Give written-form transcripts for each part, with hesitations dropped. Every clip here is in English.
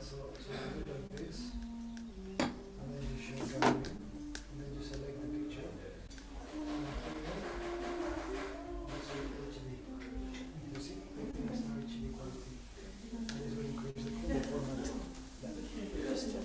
So you do like this, and then you show gallery, and then you select the picture. And here, that's your HD. You see, everything is now HD quality. And this will increase the color format. That's it.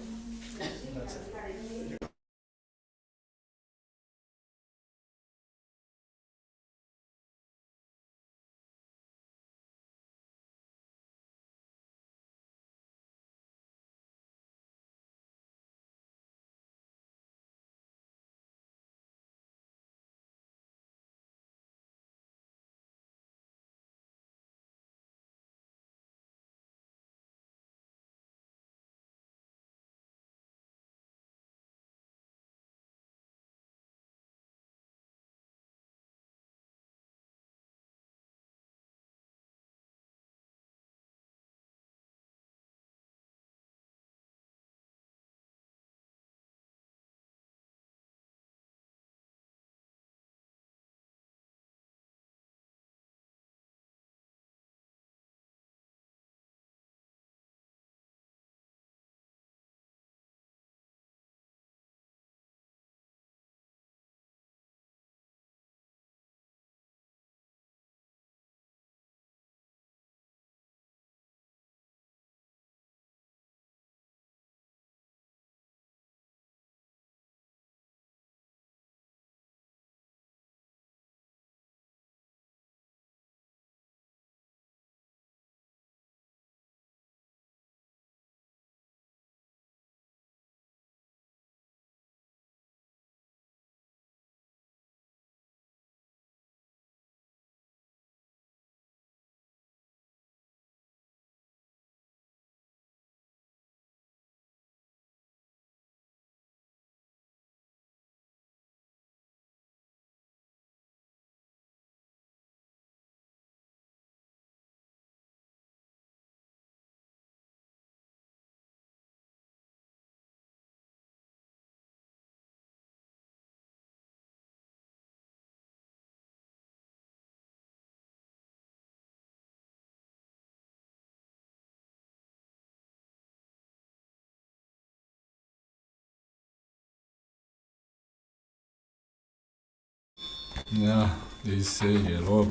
Yeah, they say hello.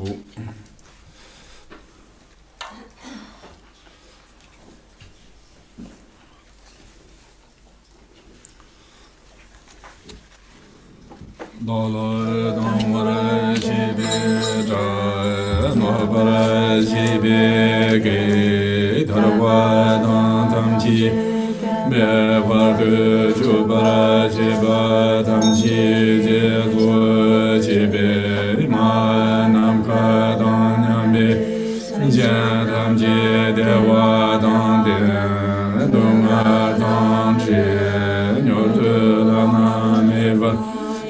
Dollar don't worry, she be dry, no bara she be gay, Tarwa don't tamchi, be partu chubara chiba tamchi, jetu chibe, ma namka don yambi, jadam je dewa don de, dunga don chi, nyotu lana meva.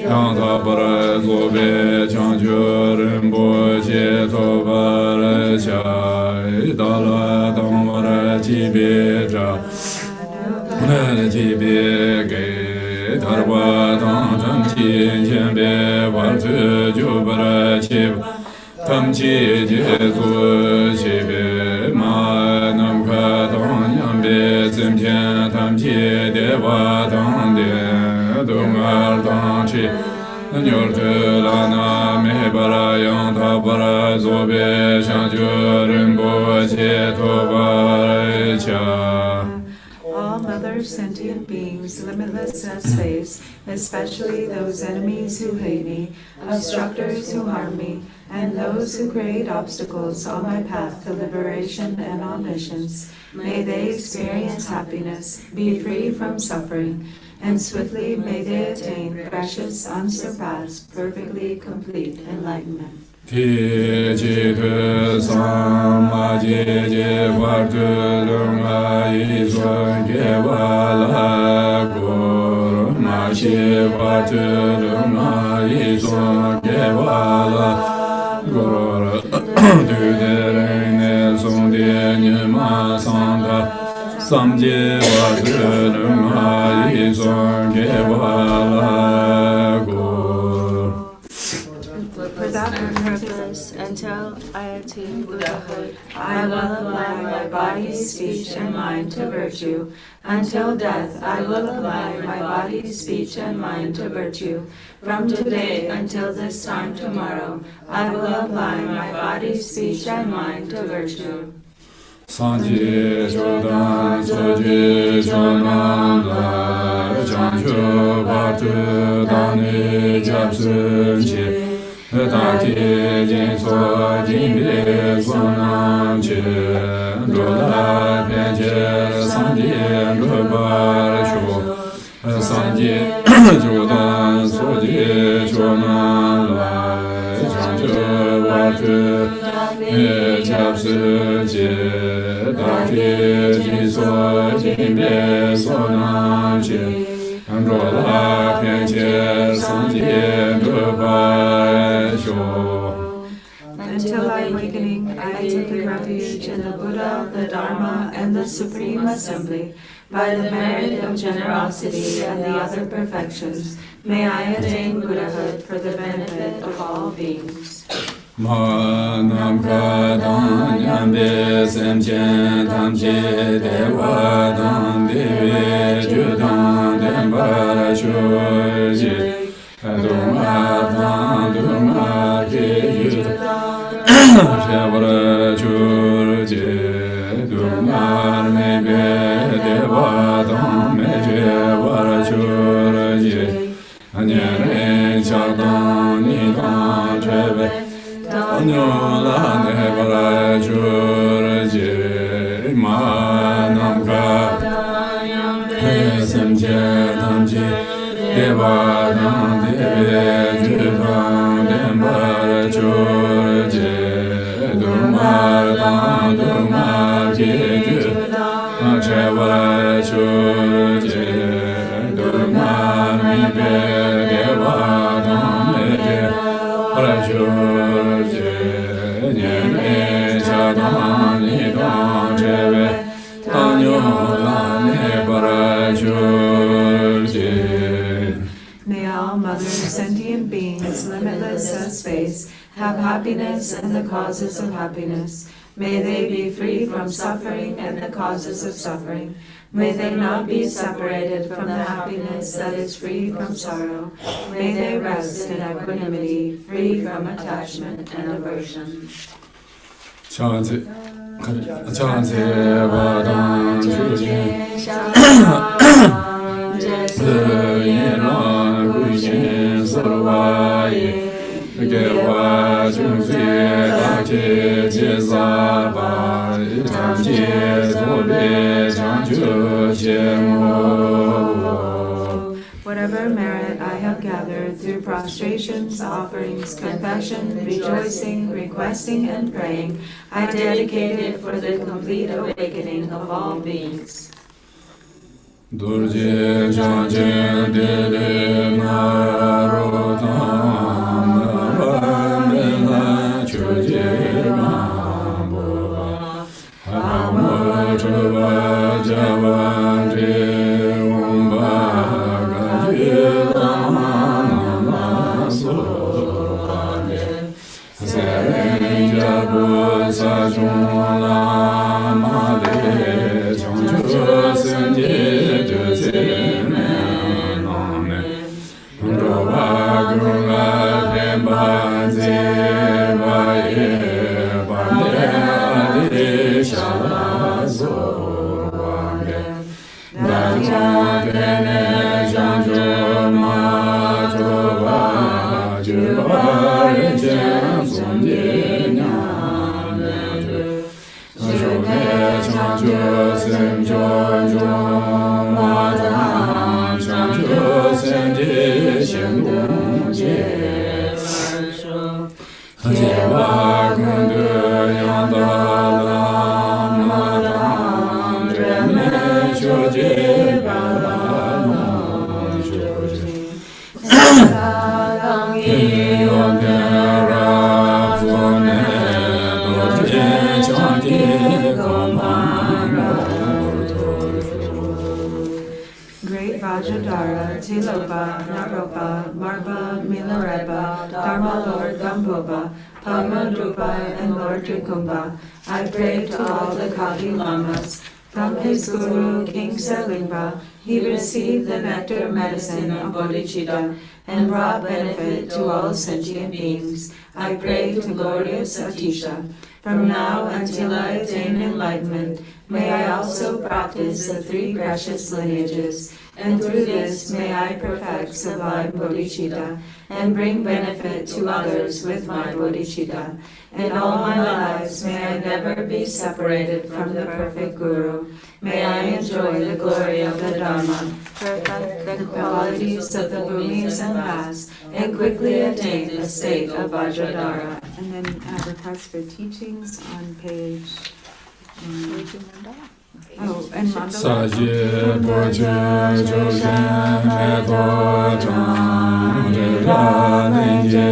Yanta para zobe chanchu rinpoche tobara chai dala damara chibe cha nara chibe ge dharva tam chi chenbe vartu jubara chibe tam chi jesu chibe ma namka tam nyambe tsimchen tam chi deva tam de dungar tam chi Nyortu lana me bara yanta bara zobe chanchu rinpoche tobara cha. All other sentient beings, limitless as space, especially those enemies who hate me, obstructors who harm me, and those who create obstacles on my path to liberation and omniscience, may they experience happiness, be free from suffering, and swiftly may they attain precious, unsurpassed, perfectly complete enlightenment. Tijitu sama jiji vartu lunga izwan gevala gur mashi vartu lunga izwan gevala gur duderene sonde nyuma santa samje vartu lunga izwan gevala gur. For that purpose, this until I attain Buddhahood. I will apply my body, speech, and mind to virtue. Until death, I will apply my body, speech, and mind to virtue. From today until this time tomorrow, I will apply my body, speech, and mind to virtue. Sanje Jodan Soje Jonam La Janjo Batu Dani Japsun Chi Taki Jin So Jin Be Sonam Chi Dola Penje Sanje Lobar Shu Sanje Jodan Soje Jonam La Janjo Batu Dani Japsun Chi Daki Jin So Jin Be Sonam Chi Dola Penje Sanje Lobar Shu. Until awakening, I take refuge in the Buddha, the Dharma, and the Supreme Assembly. By the merit of generosity and the other perfections, may I attain Buddhahood for the benefit of all beings. Ma nam ka dan nyam be sem chen tam che de wa dan de we ju dan den ba shu ji do ma ke ju she ba chu ji do ma me be de wa dan me je wa chu ji anya re cha dan ni dan che be Anyo la ne bara chur je ma nam ka sem je tam je deva nam deve ju dam dem bara chur je dumar je ju ma che bara chur je dumar mi be deva dam me je bara chur May all mother sentient beings, limitless as space, have happiness and the causes of happiness. May they be free from suffering and the causes of suffering. May they not be separated from the happiness that is free from sorrow. May they rest in equanimity, free from attachment and aversion. Chante Vadam Chujin Yin Lang Gujin Sarvayi Gewa Chungzi Dake Jizaba Tamji Zobe Changju Chemo. Whatever merit I have gathered through prostrations, offerings, confession, rejoicing, requesting, and praying, I dedicate it for the complete awakening of all beings. Dorjee Rinchen Dorjee Rinpoche Great Vajradhara, Tilopa, Naropa, Marpa, Milarepa, Dharma Lord Gamboba, Padma Drupa, and Lord Trikumbha. I pray to all the Kagi Lamas. From his guru, King Salingpa, he received the nectar medicine of bodhicitta and brought benefit to all sentient beings. I pray to glorious Atisha. From now until I attain enlightenment, may I also practice the 3 precious lineages, and through this may I perfect sublime bodhicitta and bring benefit to others with my bodhicitta. In all my lives may I never be separated from the perfect Guru. May I enjoy the glory of the Dharma, perfect the qualities of the Bhumis and Vas, and quickly attain the state of Vajradhara. And then request for teachings on page. Oh, and mandala. Saje Boje Jojen Medo Chan Rira Nenje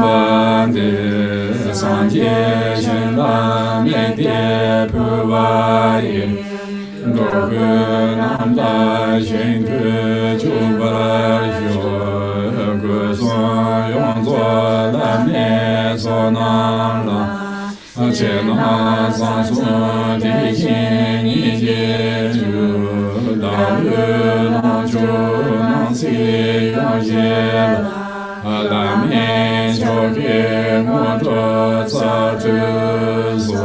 Bande Sanje Shenla Mede Puvaye Dogu Namla Shengu Chubara Yo Guson Yonzo La Ne Sonamla Chena Sansu Dikin Nije Ju Dalu Nanchu Nansi Yonjela Alame Choke Moto Tsatu So.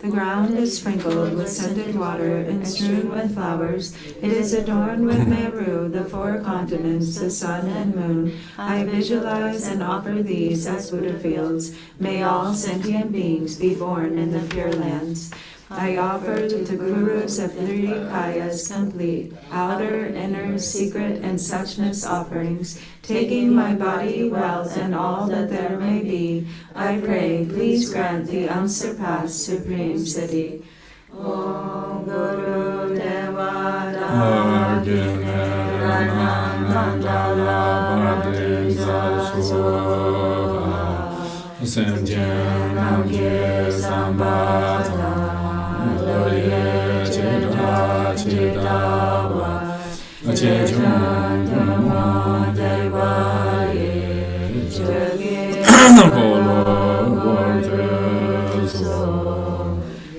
The ground is sprinkled with scented water and strewn with flowers. It is adorned with Meru, the 4 continents, the sun and moon. I visualize and offer these as Buddha fields. May all sentient beings be born in the Pure Lands. I offer to the Gurus of 3 Kayas complete, outer, inner, secret, and suchness offerings, taking my body, wealth, and all that there may be. I pray, please grant the unsurpassed supreme siddhi. Om Guru Deva Dhamma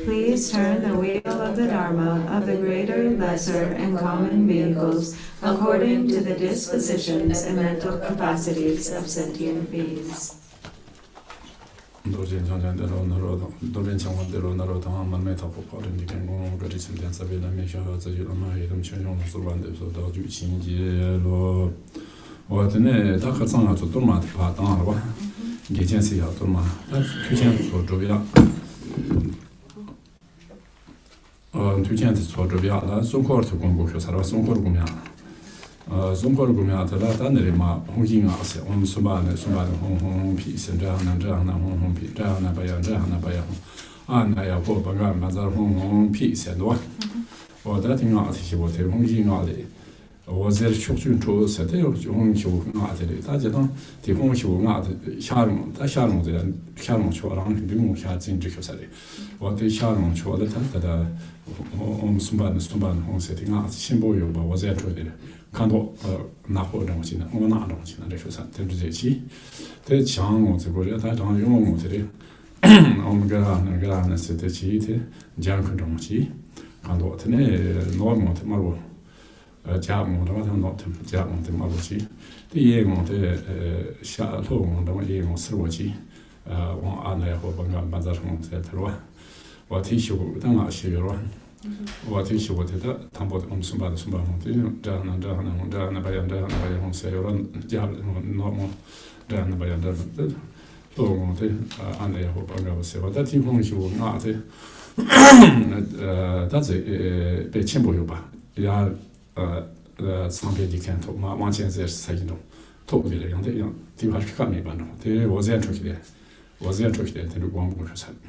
Please turn the wheel of the Dharma of the greater, lesser, and common vehicles according to the dispositions and mental capacities of sentient beings. Dorjee Chanjandero Narodo, Dorjee Chanjandero Narodo, Manmeta Popolin, the Kango, Garisim Tensavilla, Misha, Zayulama, Chanyong, Survande, so Doju Chingi, Lo, what in a Takasanga to Turma, Patanwa, Gajensi Turma, Tuchans for Jovia. Tuchans for Jovia, so called to Congo, Sarah, so called Gumia. Zongkor Gumiata, Tanrima, Honging As, Suban, Hong Peace, and Jana, Hong Peace, Jana Baya, and I have hope a mother Hong Peace and what? Or that in art he was a Honging Ali. Was there children to set a Hong Chu Nati, Tajan, the Hong Chu Nat, Charm, the Charm, the Charm Chu around doing shots in Jicosari. What the Charm Chu, the time that Suban, Hong setting out, symbol was there to Kanto Napo Dongina, Ona Dongina, the Shosan, Tenji, the Chang, the Goria, Taiwan, Yomotri, Omga, Gran, City, Janko Dongchi, Kanto Tene, Normont, Marble, Jamon, not Jamon, the Mabuchi, the Yemon, the Chateau, the Yemon Srochi, one Anna Hobanga, Bazar, etc. What issue, Dama, what is what it tumbled on somebody, Jana Bayan, Bayan, say, normal Jana Bayan, and I hope I will say, but that you won't you not. That's a Chimbo Yuba. Yeah, somebody can't talk one chance there's saying no. Talk with the young, you have to come me, but there was interested. Was interested to do one person.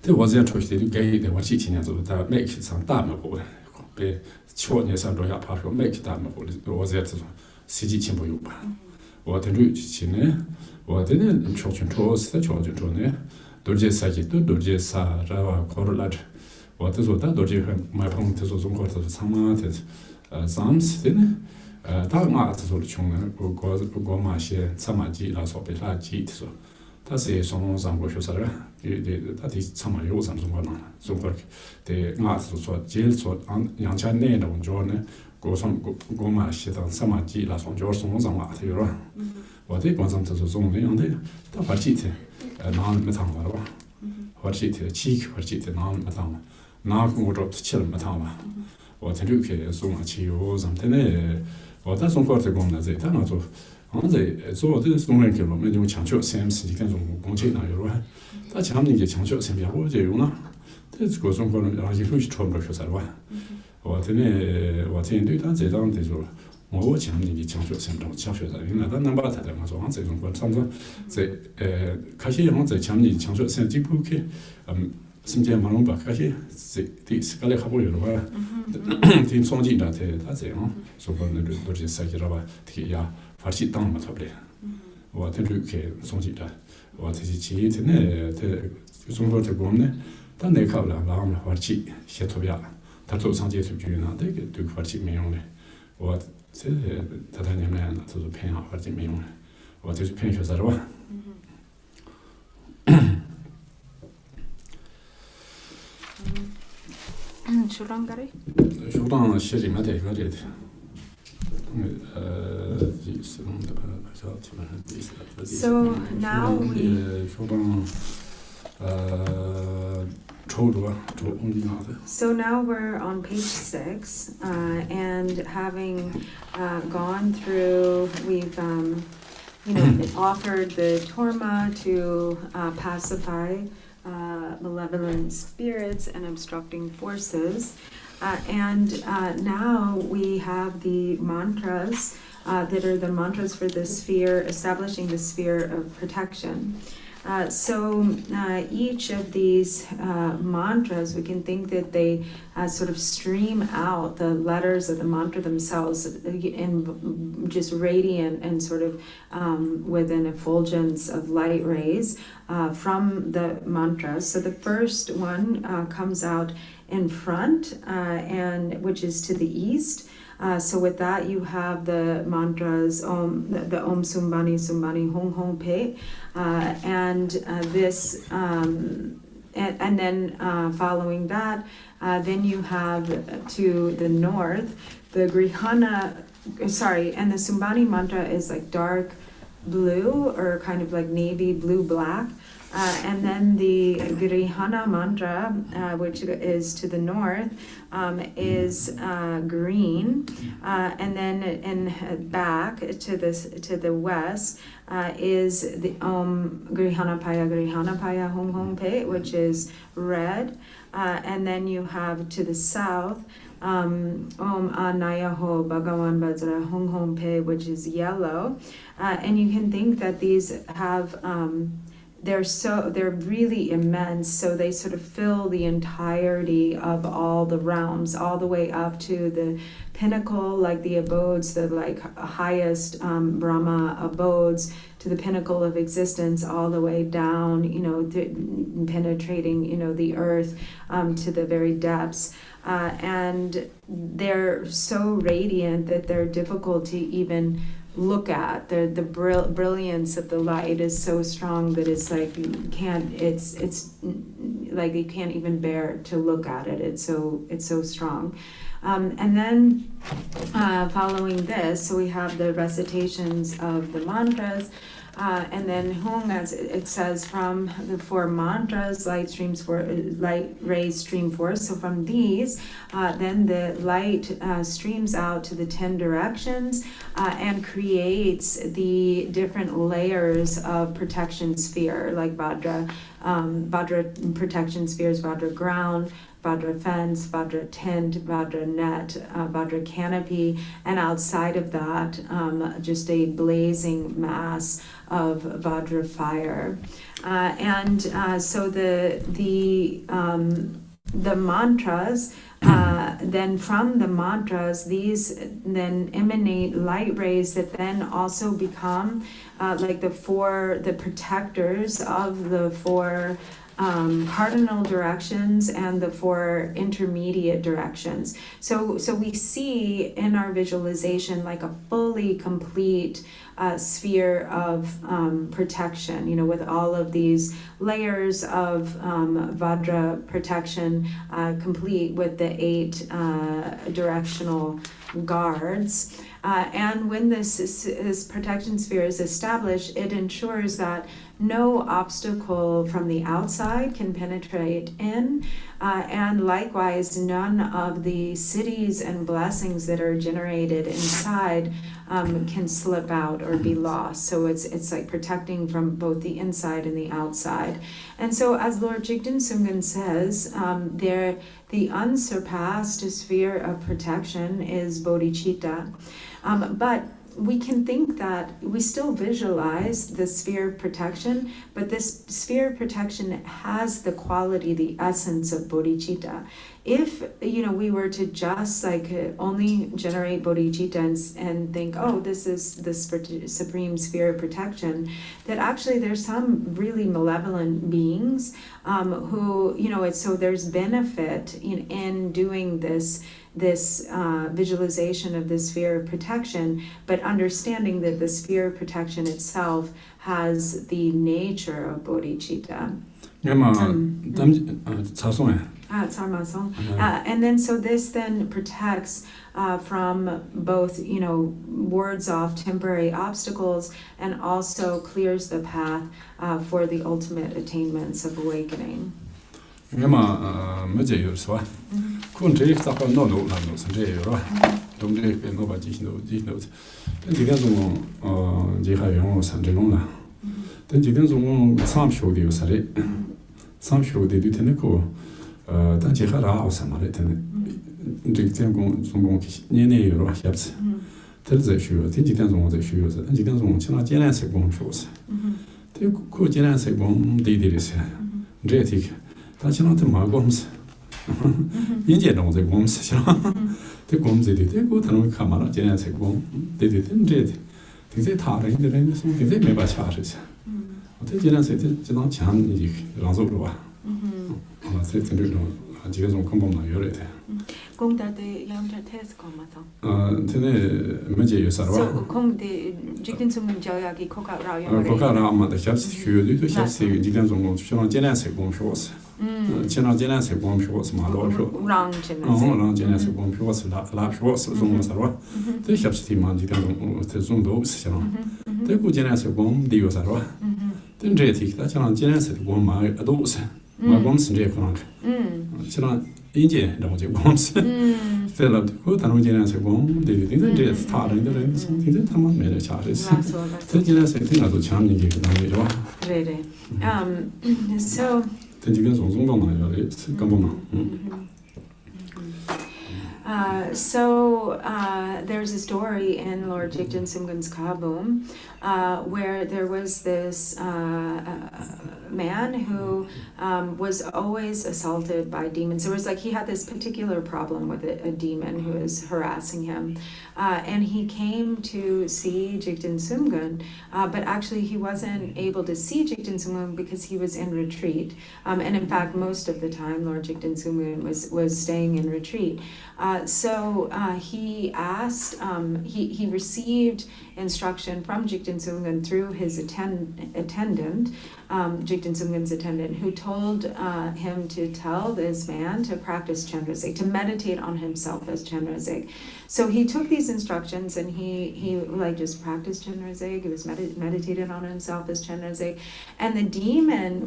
There was interested gay, they were teaching us that make some damable. Be short near some royal park, make damable. Was there to CG Chimbo Yuba. What a rich chin, what in church and tours, the church and tone, Dorjee Saki, Dorjee Sa, Java, Corolage. What is what that Dorjee, my point is also quarter of some artists, Sams, then 다 nga tsu lu chung go ma xie tsama ji la so be la ji tsu ta se song zang go shu sa ra de ta ti tsama yo zang zong na so ko de nga tsu so ji so yang cha ne de jo ne go song go ma xie da tsama ji la song jo song zang ma de yo wo de guan zang tsu zong ne yang de ta fa ji te na me tang ba fa ji te chi fa ji te na me tang na go zhou chi me tang ba 我听着去送啊去我咱们呢，我但送过这工呢，在他那做，俺在做这送人去了，没用强求 CMC 你看种工钱那有了，他强人家强求 CMC 我就用了，这个送过了，然后一路去穿不了啥了，我听呢，我听对他这张的说，我强人家强求 CMC 强学啥，因为他能把他的我说俺这种过，上次在开始俺在强人强求 CMC 不去，심지어 말은 봐 가시 디 스칼레 하고 여러와 팀 송진다 대 다세요 소번을 도지 사기라바 티야 파시 땅 맞아버려 와 되게 송진다 와 되지 지인네 대 중국의 공네 단 내가 라람 파시 셰토비아 다도 상제 수준이나 되게 두 파시 메용네 와 세 다다님네 나도 팬 파시 메용네 와 되게 팬 쇼사라와 Shurangari? Shurang Shri Mate Garet. So now we So now we're on page 6, and having gone through, we've offered the torma to pacify malevolent spirits and obstructing forces, and now we have the mantras that are the mantras for the sphere, establishing the sphere of protection. So each of these mantras, we can think that they sort of stream out the letters of the mantra themselves in just radiant and sort of with an effulgence of light rays from the mantras. So the first one comes out in front, and which is to the east. So with that, you have the mantras the Om Sumbani Sumbani Hong Hong Pe, and this, and then following that, then you have to the north the Grihana. Sorry, and the Sumbani mantra is like dark blue or kind of like navy blue black. And then the Grihana mantra, which is to the north, is green, and then in back to the west is the Om Grihana Paya Hong Hong Pe, which is red, and then you have to the south Om Anayaho Bhagawan Vajra Hong Hong Pe, which is yellow, and you can think that these have they're really immense, so they sort of fill the entirety of all the realms, all the way up to the pinnacle, like the abodes, the like highest Brahma abodes, to the pinnacle of existence, all the way down, penetrating, the earth to the very depths. And they're so radiant that they're difficult to even look at. The brilliance of the light is so strong that it's like it's like you can't even bear to look at it. It's so strong. And then following this, so we have the recitations of the mantras. And then Hung, as it says, from the 4 mantras, light rays stream forth. So from these, then the light streams out to the 10 directions and creates the different layers of protection sphere, like Vajra protection spheres, Vajra ground, Vajra fence, Vajra tent, Vajra net, Vajra canopy, and outside of that, just a blazing mass of Vajra fire. So the mantras, then from the mantras, these then emanate light rays that then also become like the protectors of the 4 cardinal directions and the 4 intermediate directions. So we see in our visualization like a fully complete sphere of protection, with all of these layers of Vajra protection, complete with the 8 directional guards. And when this protection sphere is established, it ensures that no obstacle from the outside can penetrate in, and likewise none of the cities and blessings that are generated inside can slip out or be lost. So it's like protecting from both the inside and the outside. And so as Lord Jigten Sumgön says, the unsurpassed sphere of protection is bodhicitta. But we can think that we still visualize the sphere of protection, but this sphere of protection has the quality, the essence of bodhicitta. If we were to just only generate bodhicitta and think, oh, this is the supreme sphere of protection, that actually there's some really malevolent beings who so there's benefit in doing this visualization of the sphere of protection, but understanding that the sphere of protection itself has the nature of bodhicitta. And then so this then protects from both wards off temporary obstacles and also clears the path for the ultimate attainments of awakening. So there's a story in Lord Jigten Sumgön's Kabum where there was this man who was always assaulted by demons. There was he had this particular problem with a demon who was harassing him. And he came to see Jigten Sumgön, but actually he wasn't able to see Jigten Sumgön because he was in retreat. And in fact, most of the time, Lord Jigten Sumgön was staying in retreat. So he asked, he received instruction from Jigten Sumgön through his attendant, Jigten Sumgön's attendant, who told him to tell this man to practice Chenrezig, to meditate on himself as Chenrezig. So he took these instructions and he just practiced Chenrezig. He was meditated on himself as Chenrezig, and the demon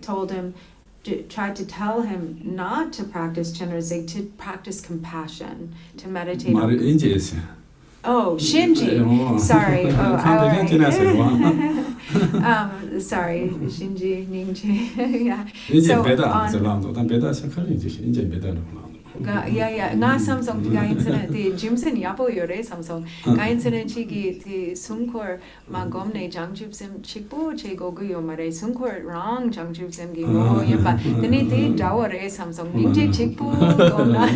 told him, tried to tell him not to practice Chenrezig, to practice compassion, to meditate on... Oh, Shinji. Sorry. Oh, sorry, Shinji, Ningji. Yeah. Nga samsung ti gainsen ti jimsen yapo yore samsung gainsen chigi ti sunkor magomne jangjupsem chikpo che gogu yomare sunkor rang jangjupsem gi mo yamba teni ti dawore samsung ningje chikpo gona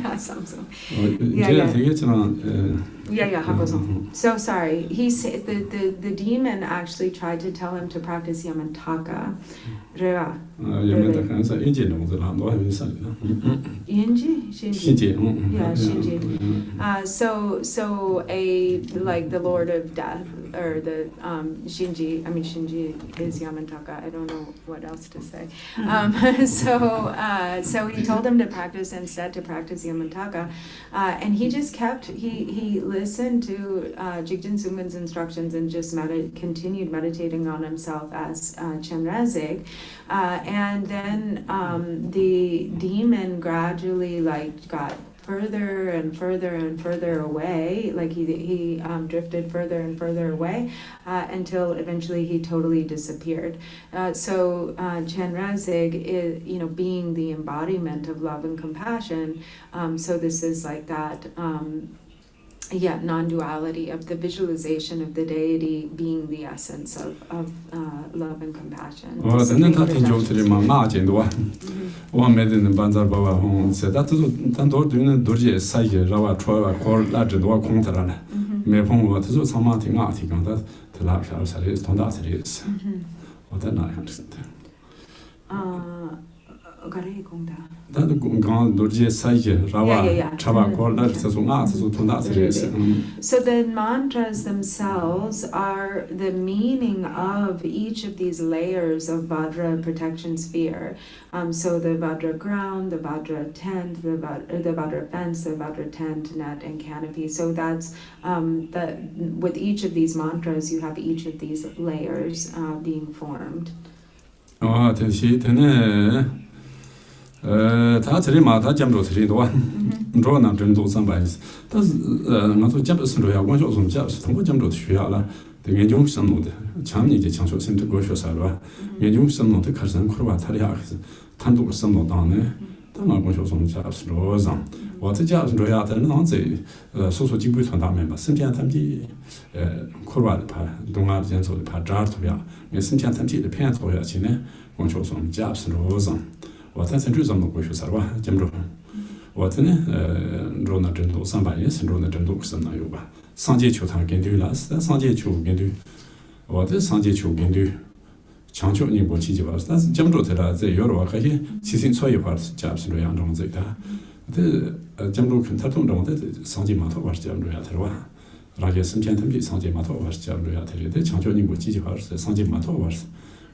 na samsung. 제가 되겠지만 Yeah, Hakosong. So sorry. He said the demon actually tried to tell him to practice Yamantaka. Reva. Yamantaka is Indian on the land. Yinji? Shinji. Yeah, Shinji. So like the Lord of Death, or the Shinji. I mean, Shinji is Yamantaka. I don't know what else to say. So he told him to practice Yamantaka, and he just kept. He listened to Jigten Sungman's instructions and just continued meditating on himself as Chenrezig, and then the demon gradually got further and further and further away, like he drifted further and further away until eventually he totally disappeared. So Chenrezig is, being the embodiment of love and compassion. So this is like that. Non-duality of the visualization of the deity being the essence of love and compassion. So the mantras themselves are the meaning of each of these layers of Vajra protection sphere. So the Vajra ground, the Vajra tent, the Vajra fence, the Vajra tent, net, and canopy. So that's with each of these mantras, you have each of these layers being formed. 다 저리마 다 잠도 저리도 저나 전도 상반스但是나도 잠스로 원조 좀 잡스 통고 잠도需要了研究什么的强你的强说身体过学啥了研究什么的开始可把他的样子谈到什么当呢当然过学什么잡스罗上我这家说呀的那这说几部团大面吧身体他们的可把的怕东亚建筑的怕渣图呀也身体他们的偏头呀去呢过学什么잡스罗上我在central怎么过去啥吧？怎么着？我这呢，罗那针度300年，罗那针度是哪有吧？上节球他跟对了，是上节球跟对，我这上节球跟对，强球你不积极吧？但是怎么着的了？这有的话可以提前错一会儿，加不是这样种子的。这怎么着？他懂着的上节码头吧是怎么着呀？他说，那些身边他们上节码头吧是怎么着呀？他说，这强球你不积极吧是上节码头吧是。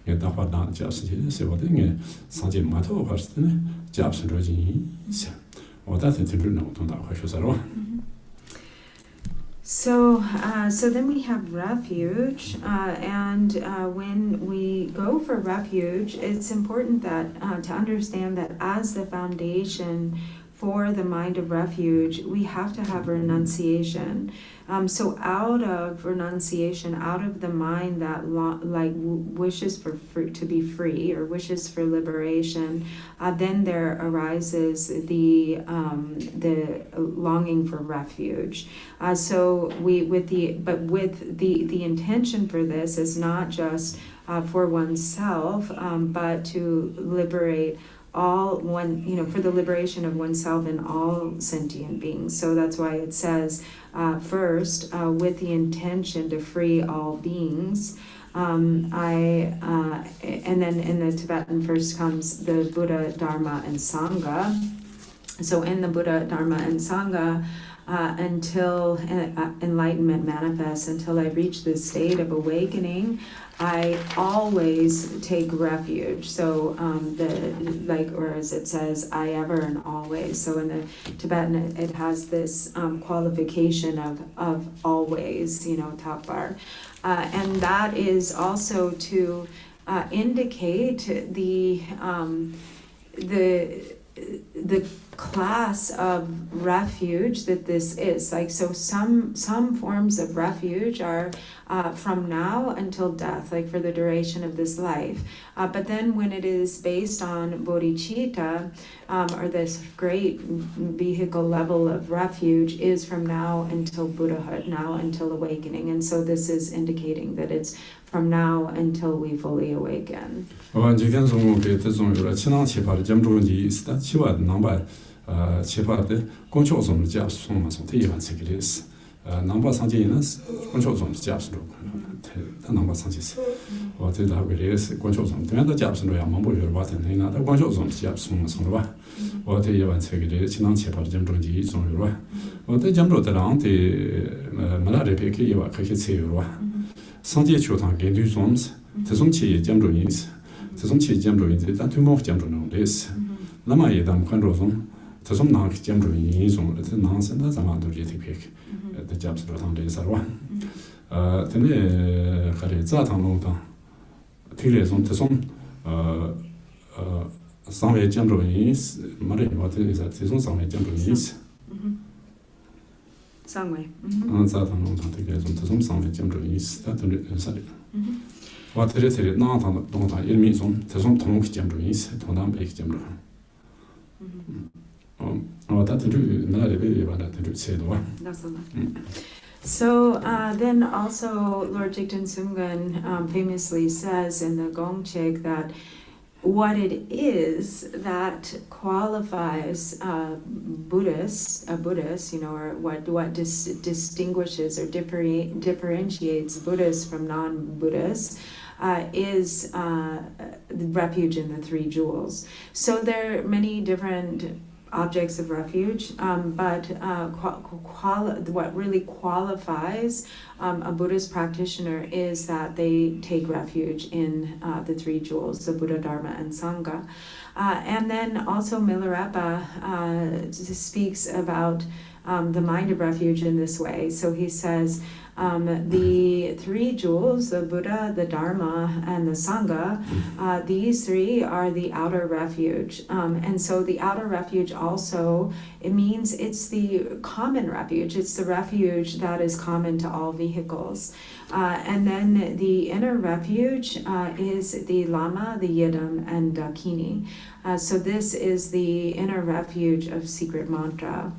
也大话当讲事情，是我的眼上节码头或是呢，讲是着进行，我打算听着呢，我同大会说啥了。So then we have refuge, and when we go for refuge, it's important that to understand that as the foundation for the mind of refuge, we have to have renunciation. So out of renunciation, out of the mind that wishes to be free or wishes for liberation, then there arises the longing for refuge. So with the intention for this is not just for oneself, but to liberate for the liberation of oneself and all sentient beings. So that's why it says first, with the intention to free all beings. And then in the Tibetan first comes the Buddha, Dharma, and Sangha. So in the Buddha, Dharma, and Sangha, until enlightenment manifests, until I reach this state of awakening, I always take refuge. So or as it says, I ever and always. So in the Tibetan, it has this qualification of always, tapar, and that is also to indicate the class of refuge that this is. Like, so some forms of refuge are from now until death, like for the duration of this life. But then when it is based on bodhicitta, or this great vehicle level of refuge, is from now until Buddhahood, now until awakening. And so this is indicating that it's from now until we fully awaken. number Sanjinas, control some jobs. The number Sanjis. What is that? Is control some. The jobs and Mambo, your water, and another control some jobs from Sonova. What the events figure, Chinanchi, Jim Dronji, on your way. What the jump around the Malari Peki, you are Kakitsi. Sanji Chotan gave you songs, the Somchi Jamdroins, the Somchi Jamdroins, and two more Jamdron this. Lama Yedam Kandrosum, the some Nank Jamdroins on the nonsense as a man to get pick. The jobs brought on days are one. Then Zatan Lota, Tiles on the some Same Jamdroins, Marie, what is that? Some Jamdroins. Sangway. Zatan Lota, Tiles on the some Jamdroins, that what is it? Not on the Lota, it means on the some Tonk Jamdroins, Tonam Bake Jamdro. Oh, that's a not a video, but that's said one. So then also Lord Jigten Sumgun famously says in the Gongchik that what it is that qualifies a Buddhist, or what distinguishes or differentiates Buddhists from non-Buddhists is the refuge in the three jewels. So there are many different objects of refuge, but what really qualifies a Buddhist practitioner is that they take refuge in the three jewels, the Buddha, Dharma, and Sangha. And then also Milarepa speaks about the mind of refuge in this way. So he says, the three jewels, the Buddha, the Dharma, and the Sangha, these three are the outer refuge. And so the outer refuge also, it means it's the common refuge. It's the refuge that is common to all vehicles. And then the inner refuge is the Lama, the Yidam, and Dakini. So this is the inner refuge of secret mantra.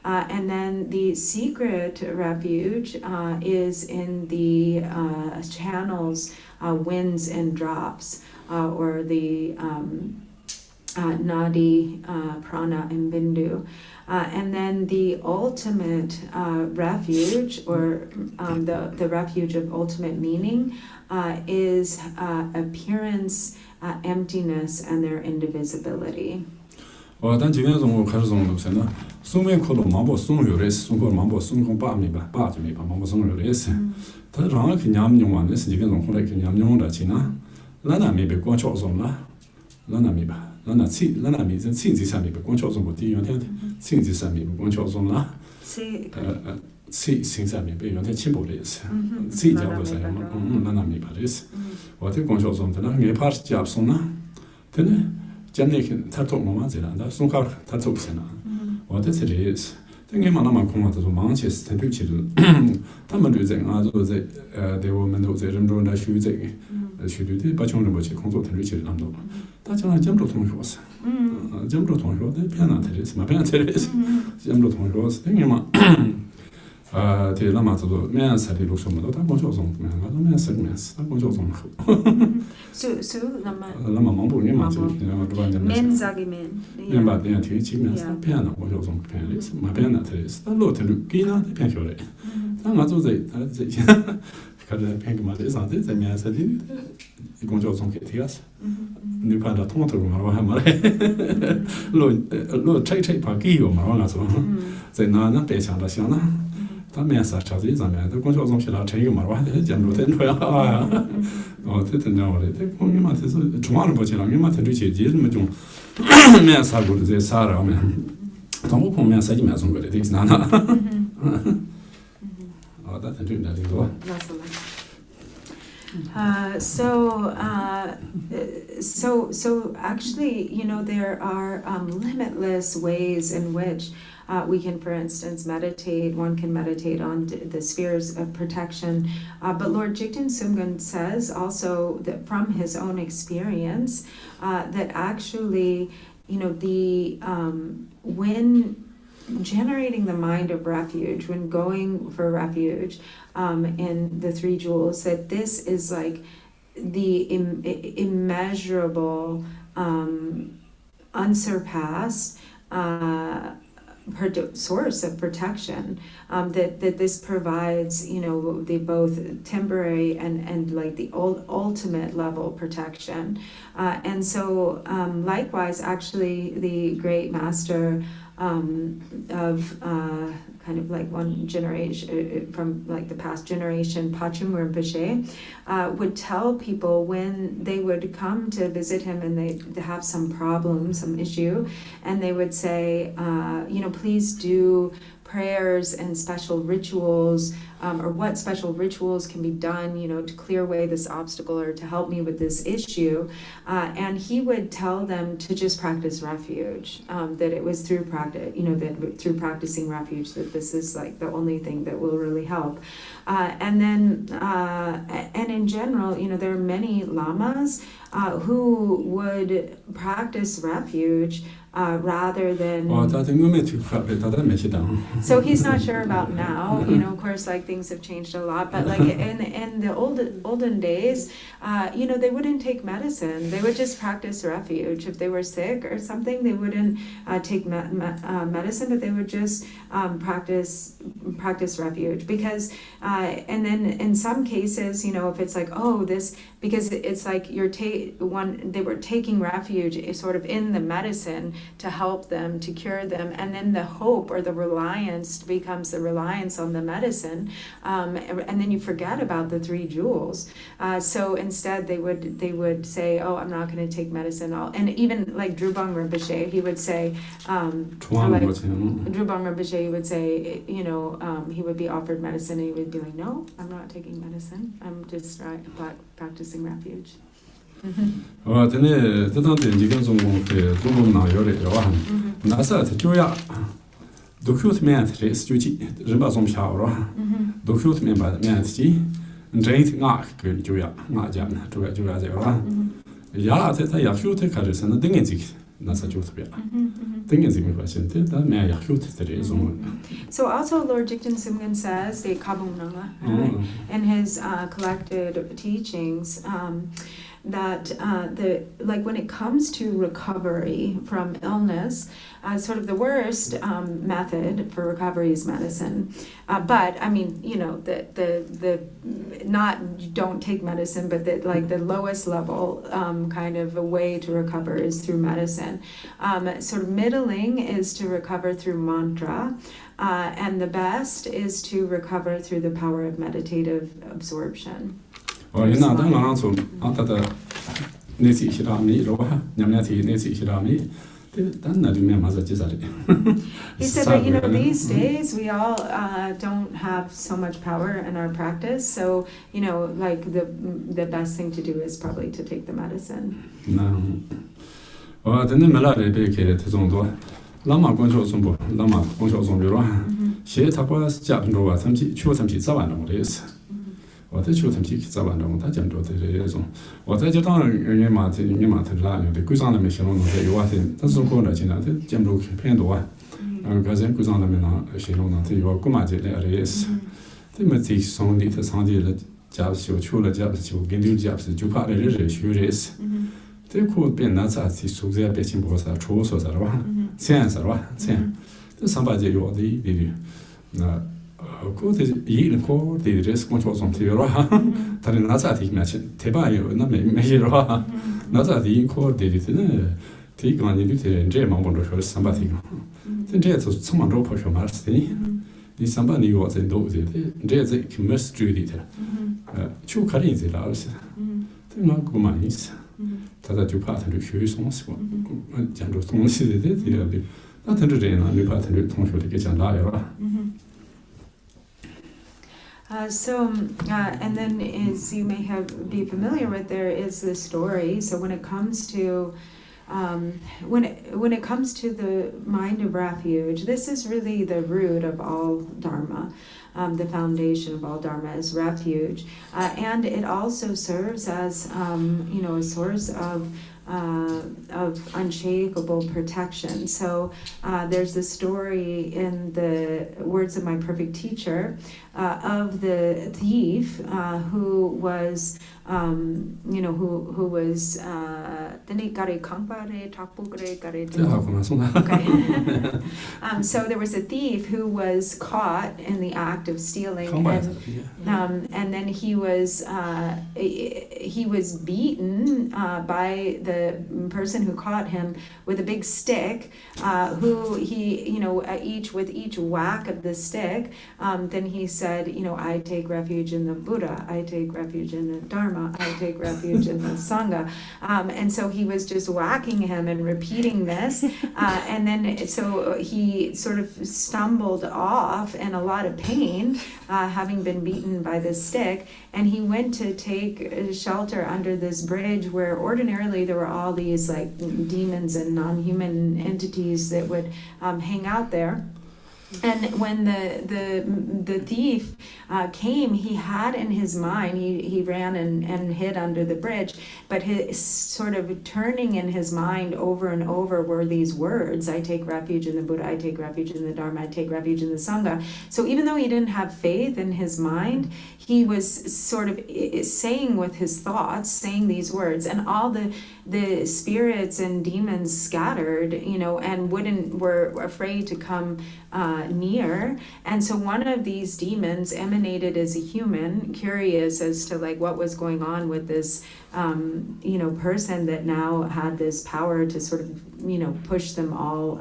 And then the secret refuge is in the channels, winds and drops, or the nadi, prana, and bindu. And then the ultimate refuge, or the refuge of ultimate meaning, is appearance, emptiness, and their indivisibility. Dan 지금은 가르송 없으나 소매 콜로 마보 송요레스 송고 마보 송고 바미바 바미바 마보 송요레스 다 랑 그냥 용완레스 지금 콜레 그냥 용다 지나 라나 미베 관초송나 라나 미바 라나 치 라나 미진 친지 사미베 관초송 뭐 디연테 친지 사미베 관초송나 치 신사미베 연테 침보레스 치 잡고서 라나 미바레스 어디 관초송나 게 파스 잡송나 되네 Jannik Tatok Mamazilla, that's no car Tatopsena. What is it is? Thinking Manama Comata to Manchester, Drupchö, Tamaduzing, as they were men of the Rembrandt shoes, she did, but only what she consulted Richard Lando. That's on a Jambroton horse. Jambroton horse, the piano terrace, my piano terrace, Jambroton horse, thinking the Lamato, man said he looks on the Drupchö, man said, Miss, Drupchö. So Lama Mambo, Men Zagimen. But they are teaching us the piano, what was on pianist, my piano terrace, the Lord Lugina, the piano. Tamazo, they cut the pink mothers on this, and yes, I did it. Gonjos on Ketias. New Pada Tonto, Marama, Lord Chay Paki or Marana, they nana patient as Yana. That means such as is a man, the Gonjos on Shilla Chay Marwa, Jam or didn't know it. You might is a one, but you might reach it. Yes, I would say Sarah. Don't call me a segment on what it is, Nana. Oh, that's a dream that you go. So actually, there are limitless ways in which we can, for instance, meditate. One can meditate on the spheres of protection. But Lord Jigten Sumgun says also that from his own experience, that actually, when generating the mind of refuge, when going for refuge in the three jewels, that this is like the immeasurable, unsurpassed, source of protection, that this provides, the both temporary and like the ultimate level protection. And so likewise, actually, the great master of kind of like one generation from like the past generation, Pachum Rinpoche, would tell people when they would come to visit him and they have some problem, some issue, and they would say, please do prayers and special rituals, or what special rituals can be done, to clear away this obstacle or to help me with this issue. And he would tell them to just practice refuge, that it was through practice, that through practicing refuge, that this is like the only thing that will really help. And then, and in general, there are many lamas who would practice refuge rather than. So he's not sure about now. Of course, like things have changed a lot. But like in the olden days, they wouldn't take medicine. They would just practice refuge. If they were sick or something, they wouldn't take medicine, but they would just practice refuge. Because and then in some cases, if it's like, because it's like they were taking refuge sort of in the medicine to help them, to cure them, and then the hope or the reliance becomes the reliance on the medicine, and then you forget about the 3 jewels. So instead they would say, I'm not going to take medicine. And even like Drupon Rinpoche, he would say, Drupon Rinpoche, he would say, he would be offered medicine and he would be like, no, I'm not taking medicine. I'm just practicing refuge. 근데 대단한 지금 좀 나 요래요. 나서 저야 도큐멘트 스튜디 rimba som 샤오로. 도큐멘트 면지 제이트 그 저야 맞아. 저야 저야. 야 대다 약효테 가르스는 등인지 나서 좋습니다. 등인지 미바신데 다 매야 약효테들이 좀. So also Lord Jigten Sumgön says the Kabung-nanga in his collected teachings, that when it comes to recovery from illness, sort of the worst method for recovery is medicine. But I mean, the not don't take medicine, but the lowest level kind of a way to recover is through medicine. Sort of middling is to recover through mantra, and the best is to recover through the power of meditative absorption. He said that, these days we all don't have so much power in our practice, so like the best thing to do is probably to take the medicine. And then, as you may be familiar with, there is this story. So when it comes to when it comes to the mind of refuge, this is really the root of all dharma. The foundation of all dharma is refuge, and it also serves as a source of unshakable protection. So there's this story in the words of my perfect teacher of the thief who was who was so there was a thief who was caught in the act of stealing, and then he was beaten by the person who caught him with a big stick, who he with each whack of the stick, then he said, I take refuge in the Buddha, I take refuge in the Dharma, I take refuge in the Sangha. And so he was just whacking him and repeating this. And then so he sort of stumbled off in a lot of pain, having been beaten by this stick. And he went to take shelter under this bridge where ordinarily there were all these like demons and non-human entities that would hang out there. And when the thief came, he had in his mind, he ran and hid under the bridge, but his sort of turning in his mind over and over were these words, I take refuge in the Buddha, I take refuge in the Dharma, I take refuge in the Sangha. So even though he didn't have faith in his mind, he was sort of saying with his thoughts, saying these words, and all the spirits and demons scattered, and were afraid to come near. And so one of these demons emanated as a human, curious as to like what was going on with this person that now had this power to sort of push them all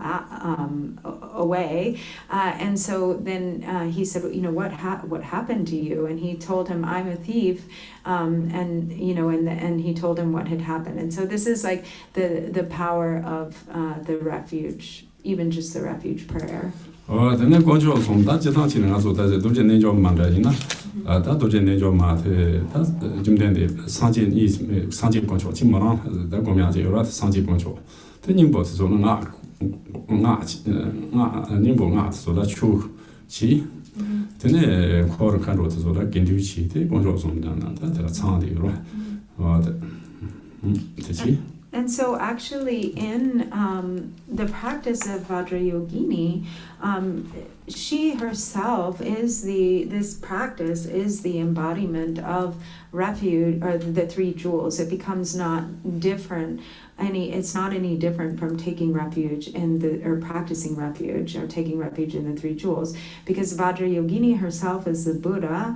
away. And so then he said, what happened to you? And he told him, I'm a thief. And he told him what had happened. And so this is like the power of the refuge, even just the refuge prayer. 근데 고조 좀다 지상치는 가서 다시 도제 내줘 만다이나 다 도제 내줘 마테 다 좀된데 상진 고조 지모랑 다 고면지 여러 상진 고조 대님보 저는 나 님보 나 소다 추치 근데 코르 칸로 저다 긴두치 대 고조 좀다나 다 상디 여러 되지. And so actually in the practice of Vajrayogini, she herself this practice is the embodiment of refuge, or the three jewels. It becomes not different. It's not any different from taking refuge or practicing refuge or taking refuge in the three jewels, because Vajrayogini herself is the Buddha.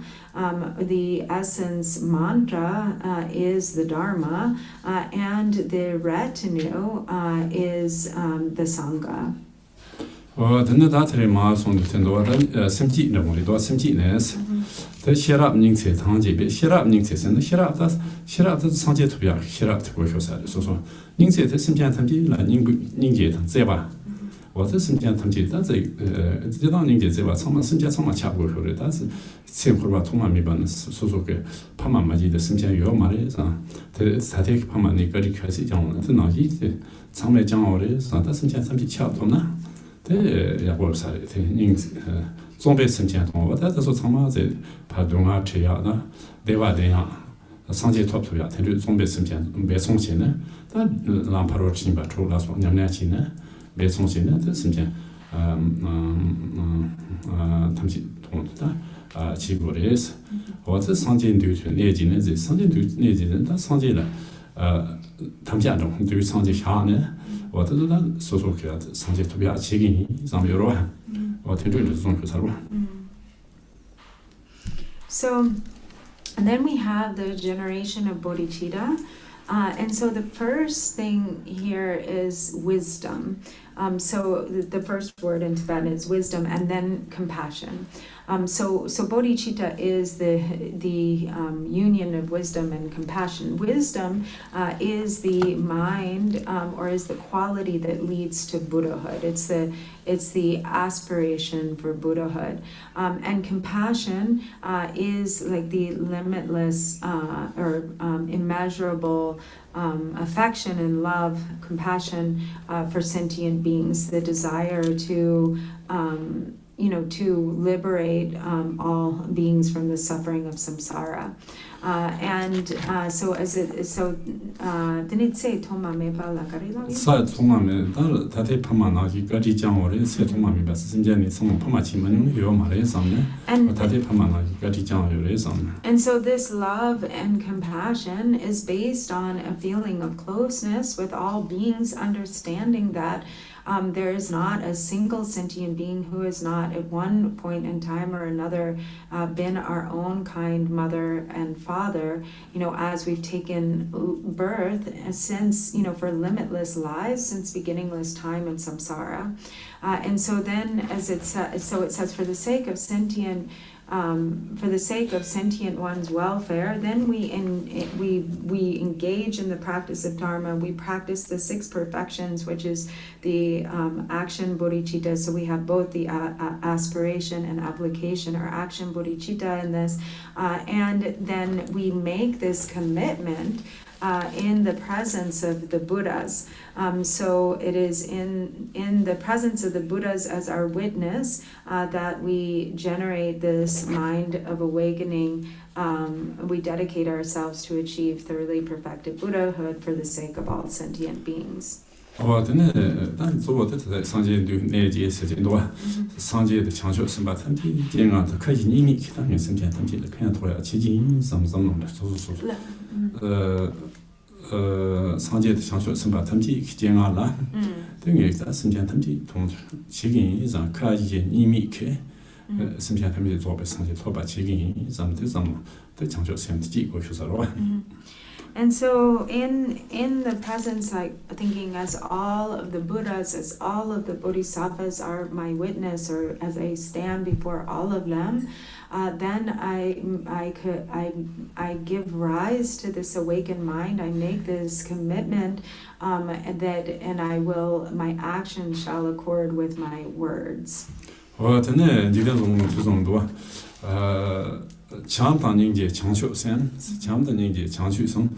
The essence mantra is the Dharma, and the retinue is the Sangha. 근데 다들이 마음속에 된도다 심지는 우리도 심지네스 더 시랍 닝체 당제비 시랍 닝체는 시랍다 상제 투비야 시랍 고쇼사 소소 닝체의 심지한 탐지라 닝제 제바 我这是讲他们但是这当年这吧从嘛生产从嘛差不多的但是生活吧从嘛没办所说个怕嘛嘛的生产有嘛的是吧这他这怕嘛那个的开始讲这哪一的从来讲好的是吧但生产他们差不多呢这也不是啥的这人总被生产同我但是说从嘛这怕东啊吃呀那对吧这样上街脱土呀他就总被生产被送钱呢但让怕罗吃吧抽了说娘娘钱呢别从现在这是讲他们同的结果的是我这上街对去年纪呢这上街对年纪人他上街了他们家中对上街下呢我这是他说说给上街特别切给上面有了我听着就是种啥了 So and then we have the generation of bodhicitta. And so the first thing here is wisdom. So the first word in Tibetan is wisdom, and then compassion. So bodhicitta is the union of wisdom and compassion. Wisdom is the mind, or is the quality that leads to Buddhahood. It's the aspiration for Buddhahood. And compassion is like the limitless or immeasurable affection and love, compassion for sentient beings, the desire to to liberate all beings from the suffering of samsara. So didn't it say Toma Mepa Lakarila? Sa Toma Me, Tate Pamana, Gati Jamore, Setoma Mebas, Sinjani, some Pamachiman, Yomare, some, Tate Pamana, Gati Jamore, some. And so this love and compassion is based on a feeling of closeness with all beings, understanding that there is not a single sentient being who has not at one point in time or another been our own kind mother and father, as we've taken birth since, for limitless lives, since beginningless time in samsara. And so then, as it says, for the sake of sentient one's welfare, then we engage in the practice of dharma. We practice the 6 perfections, which is the action bodhicitta. So we have both the aspiration and application, or action bodhicitta in this, and then we make this commitment in the presence of the Buddhas. So it is in the presence of the Buddhas as our witness that we generate this mind of awakening. We dedicate ourselves to achieve thoroughly perfected Buddhahood for the sake of all sentient beings. 상제 상쇼 선바 탐지 기쟁하라 등에 선전 탐지 동 지긴 이상 카지 이미케 선전 탐지 조배 상제 토바 지긴 잠대삼 대 장쇼 선지 고쇼서로. And so in the presence, like thinking as all of the Buddhas, as all of the Bodhisattvas are my witness, or as I stand before all of them, then I give rise to this awakened mind. I make this commitment and my actions shall accord with my words. 장단닝제 장쇼선 장단닝제 장쇼선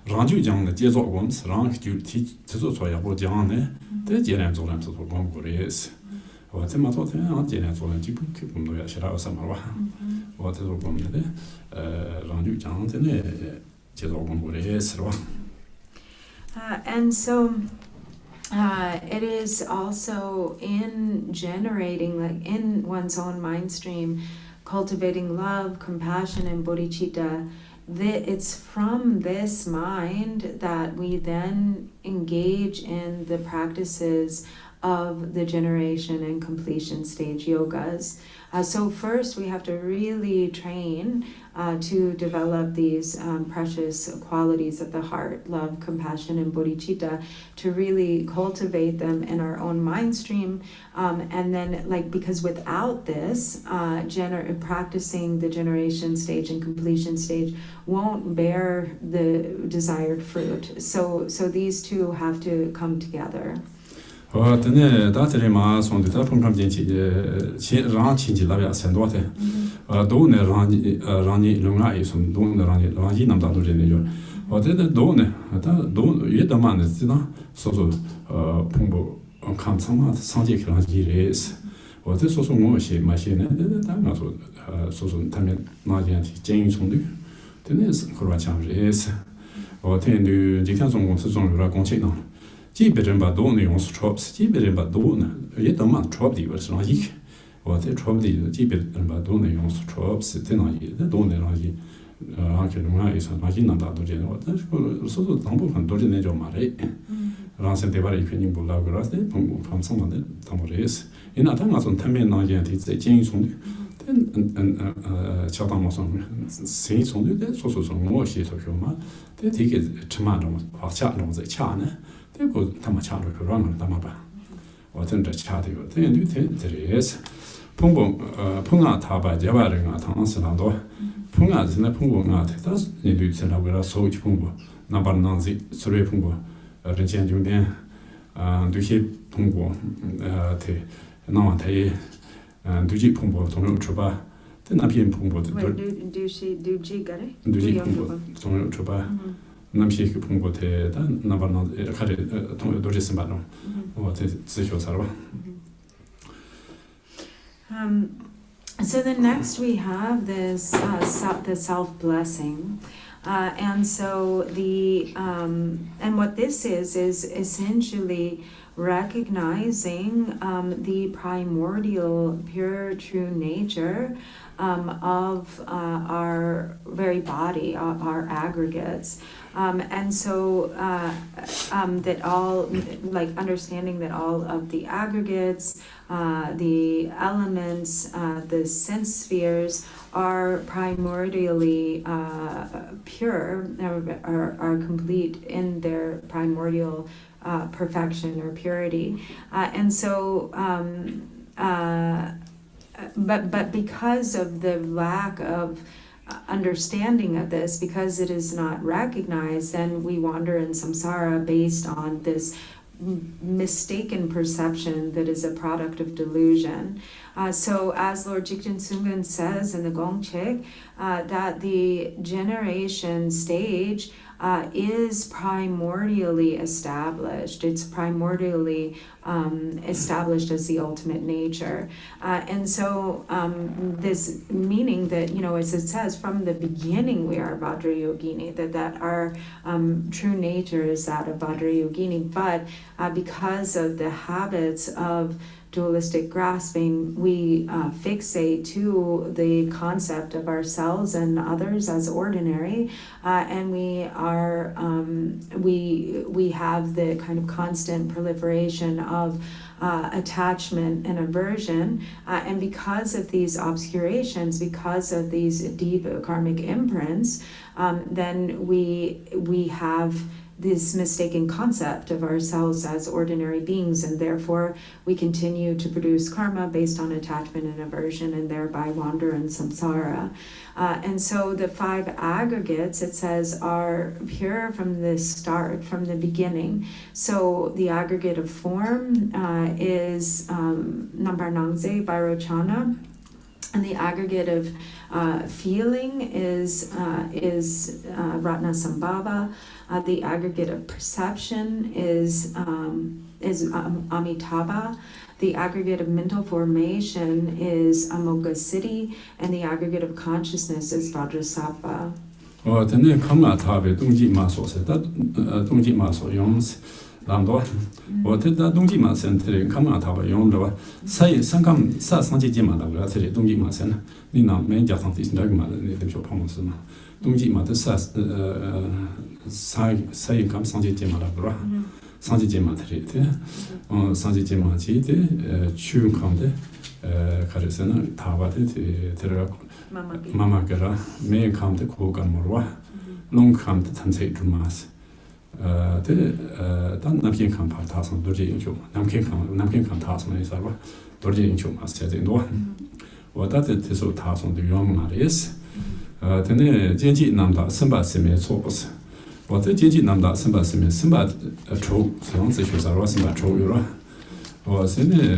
랑주장의 제조범 랑주티 제조소야고 장네 대제란 조람서 공부레스 와테마토테 제란 조람 지금 그분도야 싫어서 말와 와테도 보면데 랑주장한테네 제조 공부레스로. And so it is also in generating, like in one's own mind stream, cultivating love, compassion, and bodhicitta. It's from this mind that we then engage in the practices of the generation and completion stage yogas. So first we have to really train to develop these precious qualities of the heart, love, compassion, and bodhicitta, to really cultivate them in our own mind stream. And then, because without this, practicing the generation stage and completion stage won't bear the desired fruit. So these two have to come together. 근데 다들이마 손도 평감진지 랑친지 라비아 센도테 도네 랑이 롱아이 손 도네 랑이 남다도 되네요. 어제도 도네 도 예다만 있으나 소소 풍부 감상마 상제 그런지레스 어제 소소 뭐시 마시네 다나서 소소 타면 마지한테 쟁송도 되네 그런 참레스 어텐도 지칸송 공수종으로 공책나基本上把多内容是 chops 基本上把多呢也都蛮 chop 的是哪一我在 chop 的基本上把多内容是 chops 在哪一的多内容是这种啊也是哪一能达到这种但是说说大部分都是那种嘛嘞然后现在把一群人不老个了的从从什么的他们这是因为他们从他们那些的在经营中的乔当嘛从生意中的说说从我写出去嘛这个吃嘛种花恰种在恰呢그리고 담아 차로 그러는 담아봐. 어떤데 차대요. 근데 되레스 풍아 타바 제바르가 당스라도 풍아즈네 풍고가 됐다스 니들이나 그라 소치 풍고 나발난지 소리 풍고 렌첸 중대 두시 풍고 테 나한테 두지 풍고 동료 줘봐. 나피엔 풍고 두지 가래? 두지 풍고 동료 줘봐. 남시 그 풍고대다 나발나 카레 도지스 말로 어때 쓰셔 살아. So then next we have this the self-blessing. And so and what this is essentially recognizing the primordial, pure, true nature of our very body, our aggregates. And so that all, like understanding that all of the aggregates, the elements, the sense spheres are primordially pure, are complete in their primordial perfection or purity. And so, but because of the lack of understanding of this, because it is not recognized, then we wander in samsara based on this mistaken perception that is a product of delusion. So as Lord Jigten Sungön says in the Gongchik, that the generation stage is primordially established. It's primordially established as the ultimate nature. And so this meaning that, as it says, from the beginning we are Vajrayogini, that our true nature is that of Vajrayogini, but because of the habits of dualistic grasping, we fixate to the concept of ourselves and others as ordinary, and we are we have the kind of constant proliferation of attachment and aversion, and because of these obscurations, because of these deep karmic imprints, then we have this mistaken concept of ourselves as ordinary beings, and therefore we continue to produce karma based on attachment and aversion, and thereby wander in samsara. And so the 5 aggregates, it says, are pure from the start, from the beginning. So the aggregate of form is Nambar Nangze, Bairochana, and the aggregate of feeling is Ratna Sambhava. The aggregate of perception is Amitabha. The aggregate of mental formation is Amoga Siddhi, and the aggregate of consciousness is Vajrasattva. Tene kama tabe dongji ma so se da dongji ma so yong lam do te da dongji ma sen tere kama tabe yong do sai sangam sa sangji ji ma da la tere dongji ma sen ni na men ja sang ti sin da ma ne de jo pong se ma dongji ma de sa sai kam sangji ji ma da bra sangji ji ma tere te sangji ji ma ji de chu kam de kare se na tawa de tere Mama gara me kam de ko gan morwa long kam de tan sei drumas de dan namkin kam pa ta son dorje incho namkin kam ta son isa ba dorje incho mas che de no wa da de so ta son de yong ma res de ne jianji nam da sen ba se me so bos wa de jianji nam da sen ba se me sen ba chou song se shu sa ro sen ba chou yo ra wa se ne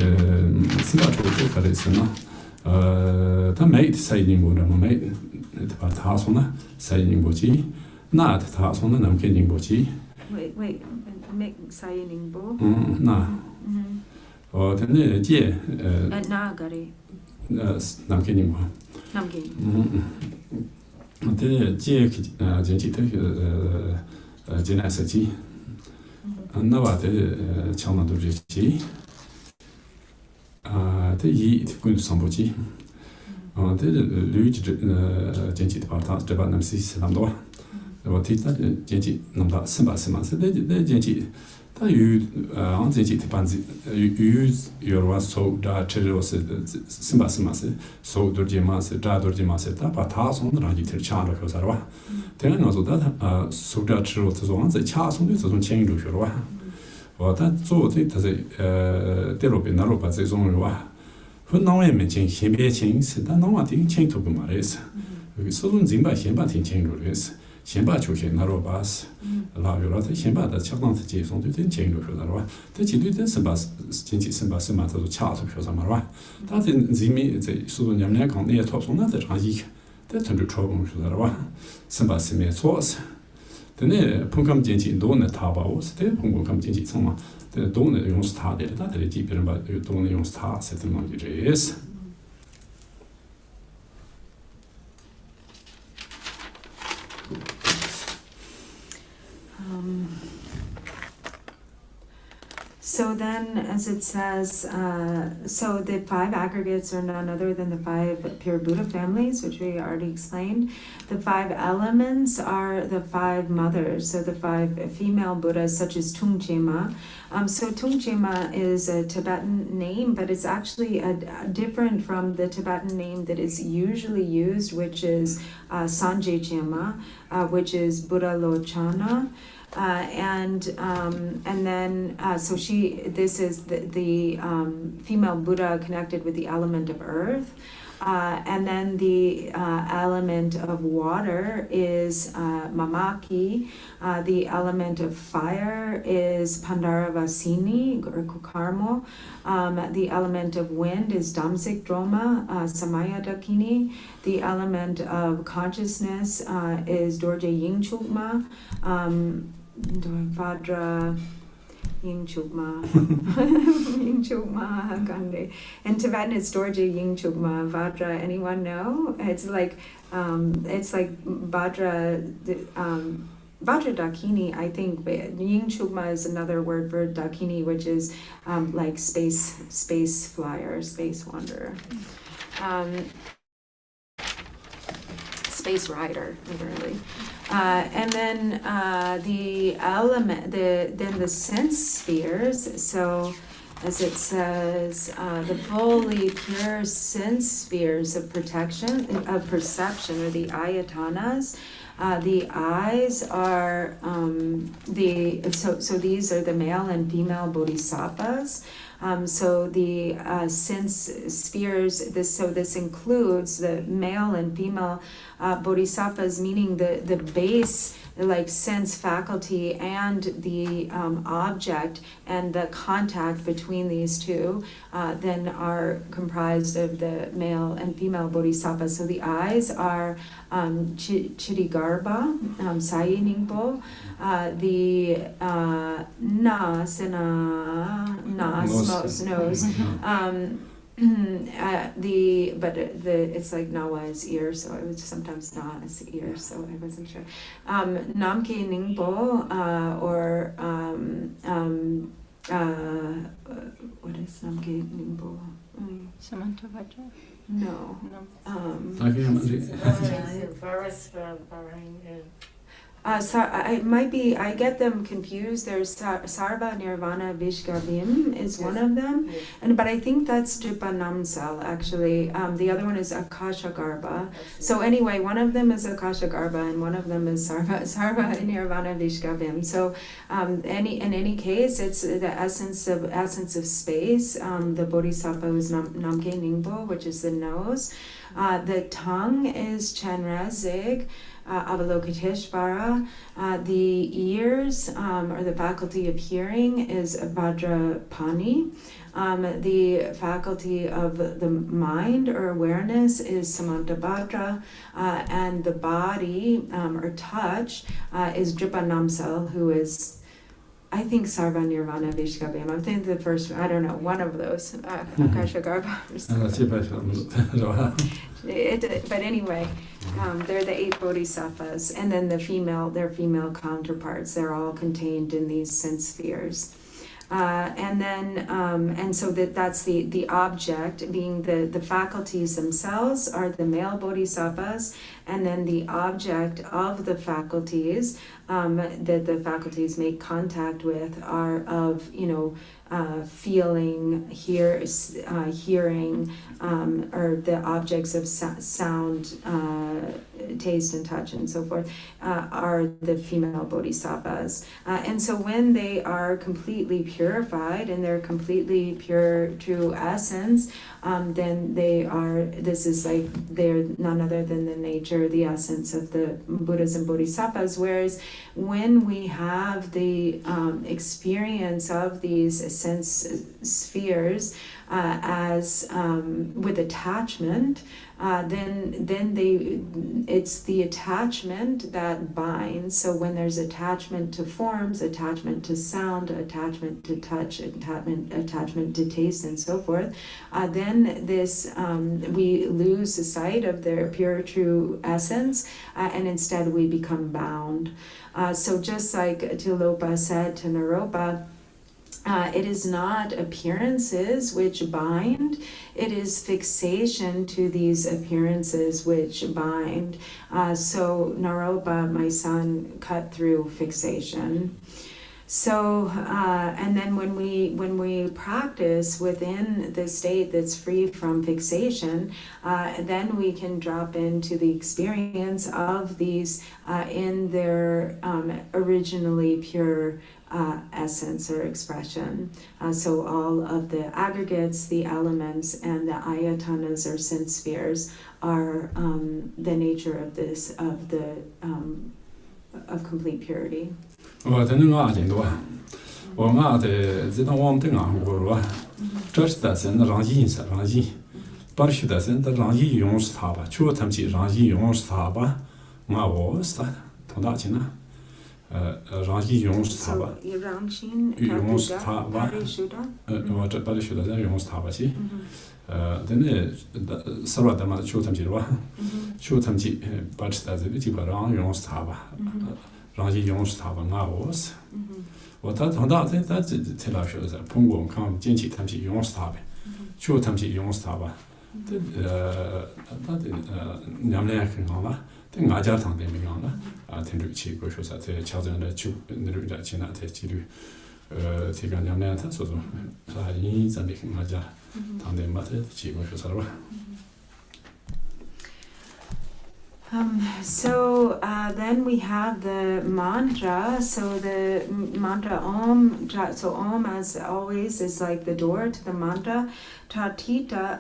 sen ba chou de ka de se na ta mate saying wo no mate ta ta so na saying bo ji na ta so na nam ke ning bo ji Wait, make saying bo. Na. De ne jie Na gari. Nam ke ning bo. Nam ke. De jie jian ji de jian na se ji. Na wa de chang na do ji. De yi de kun sambo ji. De lu ji jian ji de ba ta de ba nam si se nam do. Wa ti ta jian ji nam da sen ba se ma se de jian ji ta yu an jian ji de ban zi yu wa so da che ro se sen ba se ma se so do ji ma se da do ji ma se ta ba ta song ra ji ter cha lo ko sa wa. De na so da so da che ro zo an zi cha song de zo zong qian yu xue wa. 我但做这他是第六遍那六把这种话，和老外面讲先别清是，但老外听清楚不嘛的是，所以人把先把听清楚的是，先把出现那六把是，老有了他先把他恰当的接送就听清楚说的话，他绝对真是把经济是把什么他都恰出说什么话，但是人民在所以人们讲那些套送那在上一，在成都超工说的话，是把什么错是。 근데 풍감 진지 돈에 다 봐고 스테 풍감 진지 정말 근데 돈에 용스 다 되다 되지 비는 바 돈에 용스 다 세트만 이제스 then, as it says, so the 5 aggregates are none other than the 5 pure Buddha families, which we already explained. The 5 elements are the 5 mothers, so the 5 female Buddhas, such as Tungchema. So Tungchema is a Tibetan name, but it's actually different from the Tibetan name that is usually used, which is Sanjay Chema, which is Buddha Lochana. And then so this is the female Buddha connected with the element of earth. And then the element of water is Mamaki. The element of fire is Pandaravasini or Kukarmo. The element of wind is Damsik Droma, Samaya Dakini. The element of consciousness is Dorjee Yingchukma, Vajra. Yingchukma, Yingchukma Gande. In Tibetan, it's Dorjee Yingchukma Vajra. Anyone know? It's like Vajra. Vajra Dakini, I think. Yingchukma is another word for Dakini, which is like space flyer, space wanderer. Space rider, literally. And then the element, then the sense spheres. So, as it says, the fully pure sense spheres of perception, or the ayatanas. The eyes are so these are the male and female bodhisattvas. So the sense spheres, this includes the male and female bodhisattvas, meaning the base, like sense faculty, and the object, and the contact between these two then are comprised of the male and female bodhisattvas. So the eyes are Chirigarbha, Sayi Ningpo, the nose, it's like Nawa is ear, so it was sometimes Na is ear, so I wasn't sure. Namke Ningpo, or what is Namke Ningpo? Samantha Vajra? No. It might be, I get them confused. There's Sarva Nirvana Vishgavim is one of them, but I think that's Dripanamsal actually. The other one is Akasha Garbha. So anyway, one of them is Akasha Garbha and one of them is Sarva Nirvana Vishgavim. So in any case, it's the essence of space. The Bodhisattva is Namke Ningpo, which is the nose. The tongue is Chanrazig. Avalokiteshvara. The ears, or the faculty of hearing, is Vajrapani. The faculty of the mind or awareness is Samantabhadra. And the body, or touch, is Dripanamsal, who is, I think, Sarva Nirvana Vishgavim. I'm thinking the first, I don't know, one of those, Akasha Garbha. But anyway, they're the 8 bodhisattvas, and then their female counterparts. They're all contained in these sense spheres. And so that's the object, being the faculties themselves are the male bodhisattvas, and then the object of the faculties that the faculties make contact with are of, feeling, hearing, or the objects of sound, taste and touch and so forth, are the female bodhisattvas. And so when they are completely purified and they're completely pure true essence, then they're none other than the nature, the essence of the Buddhas and bodhisattvas. Whereas when we have the experience of these sense spheres as with attachment, then it's the attachment that binds. So when there's attachment to forms, attachment to sound, attachment to touch, attachment to taste, and so forth, then this we lose the sight of their pure true essence, and instead we become bound. So just like Tilopa said to Naropa, It is not appearances which bind, it is fixation to these appearances which bind. So Naropa, my son, cut through fixation. So, and then when we practice within the state that's free from fixation, then we can drop into the experience of these in their originally pure essence or expression. So all of the aggregates, the elements, and the ayatanas or sense spheres are the nature of this, of complete purity. 我真的我真多，我的这种我们的俺我这是的是那让意是让意，把许的是那让意用是他吧，就他们去让意用是他吧，我是他同大亲呢，让意用是他吧，用是他吧，我这把许的是用是他吧去，真的是吧的嘛，就他们去吧，就他们去把许的这个基本上用是他吧。让意用是他吧，我是，我他同大在这老学的，通过看近期他们去用是他呗，就他们去用是他吧，他的两年很好了，但俺家堂的没讲了，听着去过说啥，在乔治的就那种在去那在纪律，这个两年他说啥因真的很俺家堂的没在去过说啥吧。So then we have the mantra. So the mantra Om. So Om, as always, is like the door to the mantra. Tatita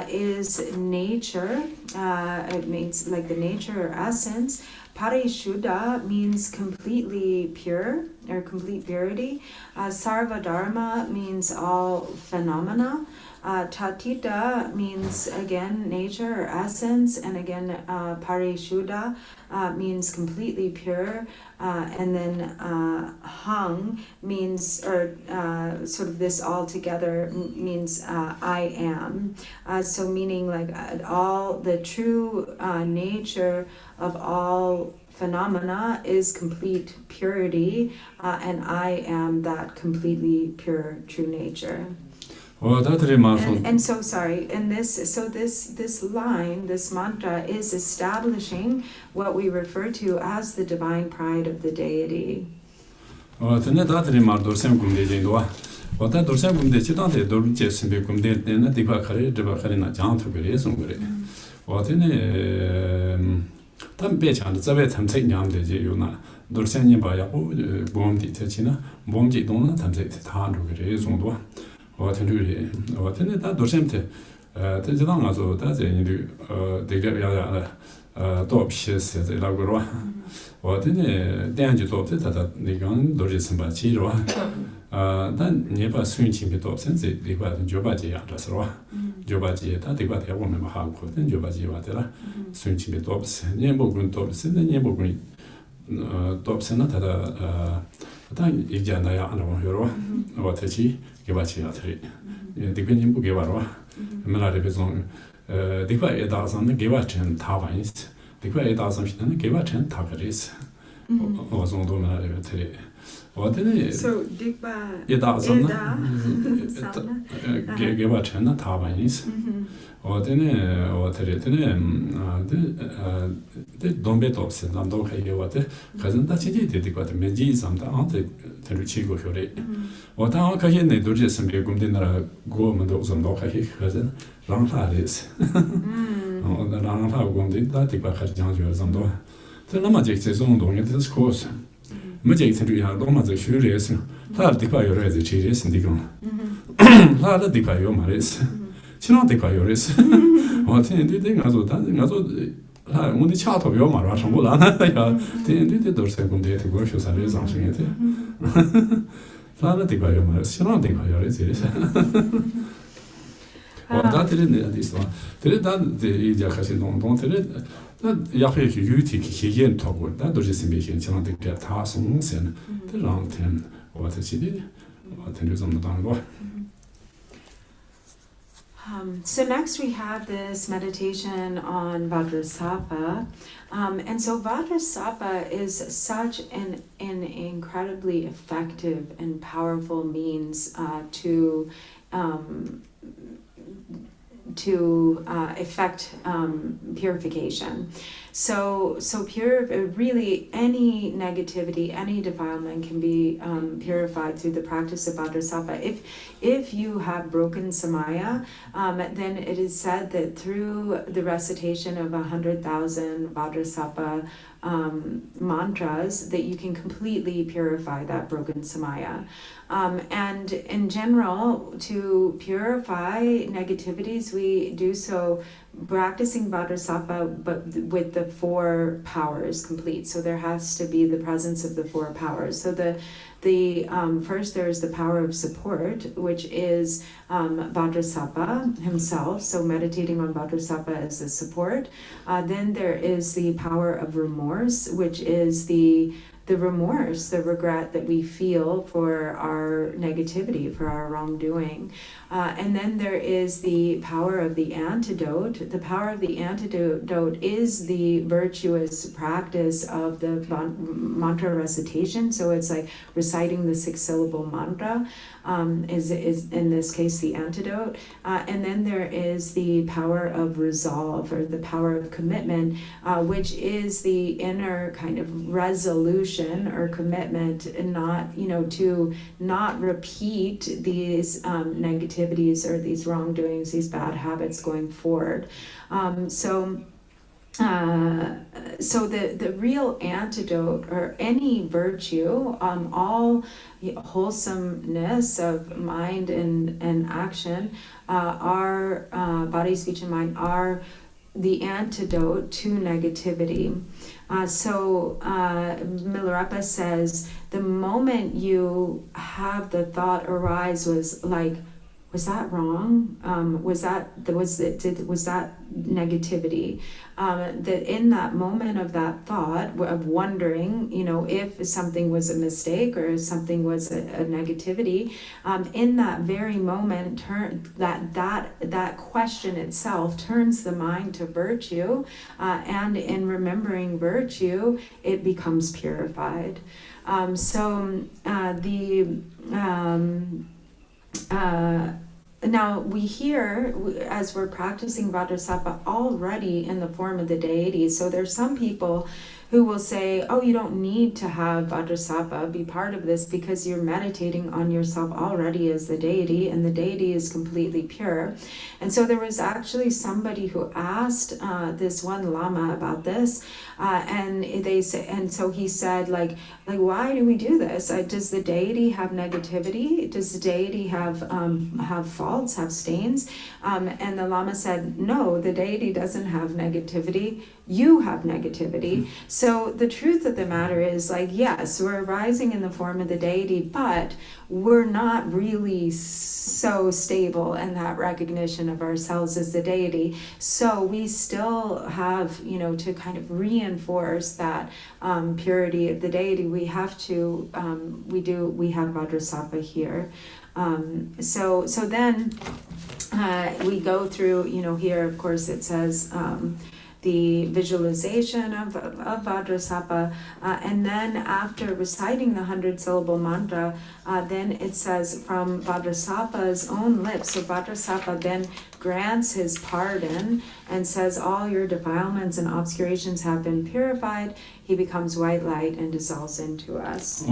is nature. It means like the nature or essence. Parishuddha means completely pure or complete purity. Sarva Dharma means all phenomena. Tatita means again nature or essence, and again Parishuddha means completely pure, and then Hang means, or sort of this all together means I am. So meaning like all the true nature of all phenomena is complete purity, and I am that completely pure true nature. And so sorry, and this line, this mantra is establishing what we refer to as the divine pride of the deity.我听他多少天，这知道我说，但是你这个多批是在那个了，我听点就多，他那个都是什么起了，但你把孙情别多，甚至那个900几样这是了，900几，他这个在我们嘛还可，但900几话的了，孙情别多不是，你不管多不是，你不管多不是那他的但一家那样的我说了，我提起。给我起啊！这个你不给我了，没那这种，这块一打上那给我成他玩意思，这块一打上去那给我成他个意思，我从都没那这个特别，我的那一打上那，给我成那他玩意思，我的那我特别的那这东北多是咱都可以给我的，可是那现在这个的没几上的啊，这就去过学的。我当然可以那都是身边工的那我们都什么都可以可是让他的是，我那让他工的那这个还是讲究什么多，这那么这种东西这是可是，没这这样多么这学的是，他这个有的是这些是那个，他的这个有嘛的是，其他这个有的是，我听对我说，但是我说。我的恰头有嘛？然后我拿那呀，对都是在工地这个学啥的上学的，他那这个有嘛？其他这个有的这些。我打这里那的是吧？这里打这一家开始弄，这里那也可以去具体去研讨过，但都是身边现其他这个他松线的，这让听我这些的，我听就这么当过。So next we have this meditation on Vajrasattva. And so Vajrasattva is such an incredibly effective and powerful means to effect purification. So really any negativity, any defilement can be purified through the practice of Vajrasattva. If you have broken samaya, then it is said that through the recitation of 100,000 Vajrasattva mantras, that you can completely purify that broken samaya. And in general, to purify negativities, we do so practicing Vajrasattva, but with the 4 powers complete. So there has to be the presence of the 4 powers. So the first, there is the power of support, which is Vajrasattva himself. So meditating on Vajrasattva as the support. Then there is the power of remorse, which is the remorse, the regret that we feel for our negativity, for our wrongdoing. And then there is the power of the antidote. The power of the antidote is the virtuous practice of the mantra recitation. So it's like reciting the 6-syllable mantra is in this case the antidote. And then there is the power of resolve, or the power of commitment, which is the inner kind of resolution or commitment, and not, to not repeat these negativities or these wrongdoings, these bad habits going forward. So the real antidote, or any virtue, all wholesomeness of mind and action, are body, speech, and mind are the antidote to negativity. So Milarepa says, the moment you have the thought arise, was like, was that wrong? Was that negativity? That in that moment of that thought of wondering, if something was a mistake or if something was a negativity, in that very moment, that question itself turns the mind to virtue, and in remembering virtue, it becomes purified. Now we hear, as we're practicing Vajrasattva, already in the form of the deity. So there's some people who will say, oh, you don't need to have Vajrasattva be part of this because you're meditating on yourself already as the deity, and the deity is completely pure. And so there was actually somebody who asked this one Lama about this, and so he said, like, why do we do this? Does the deity have negativity? Does the deity have faults, have stains? And the Lama said, no, the deity doesn't have negativity. You have negativity. So the truth of the matter is, yes, we're arising in the form of the deity, but we're not really so stable in that recognition of ourselves as the deity. So we still have, to kind of reinforce that purity of the deity, we have to, we have Vajrasattva here. So then we go through, here, of course, it says, the visualization of Vajrasattva, and then after reciting the 100-syllable mantra, then it says from Vajrasattva's own lips. So Vajrasattva then grants his pardon and says, all your defilements and obscurations have been purified. He becomes white light and dissolves into us.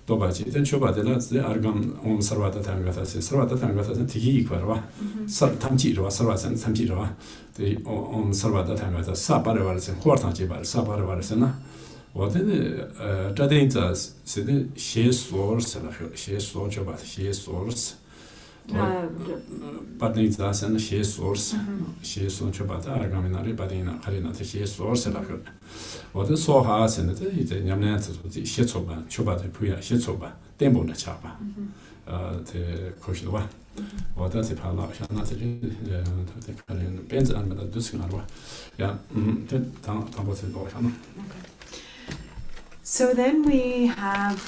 Dobachi, then Chobadela, the Argam on Sarvata Tangata, Sarvata Tangata, Tiki Quarva, Tamchirova, Sarvas and Tamchirova, the on Sarvata Tangata, Saparavars and Hortanjibar, Saparavarsena. What in the Jadintas said the she source, she saw Chobat, she source. But needs us and she source, she saw Chobata, Argaminari, Badina, Harina, she source. What the saw has and the Yamnat, the Shetsoba, Chobata Puya, Shetsoba, Dembona Chapa. the Koshua. Or that's a pala, not the Benz and the Dusinarwa. Yeah, So then we have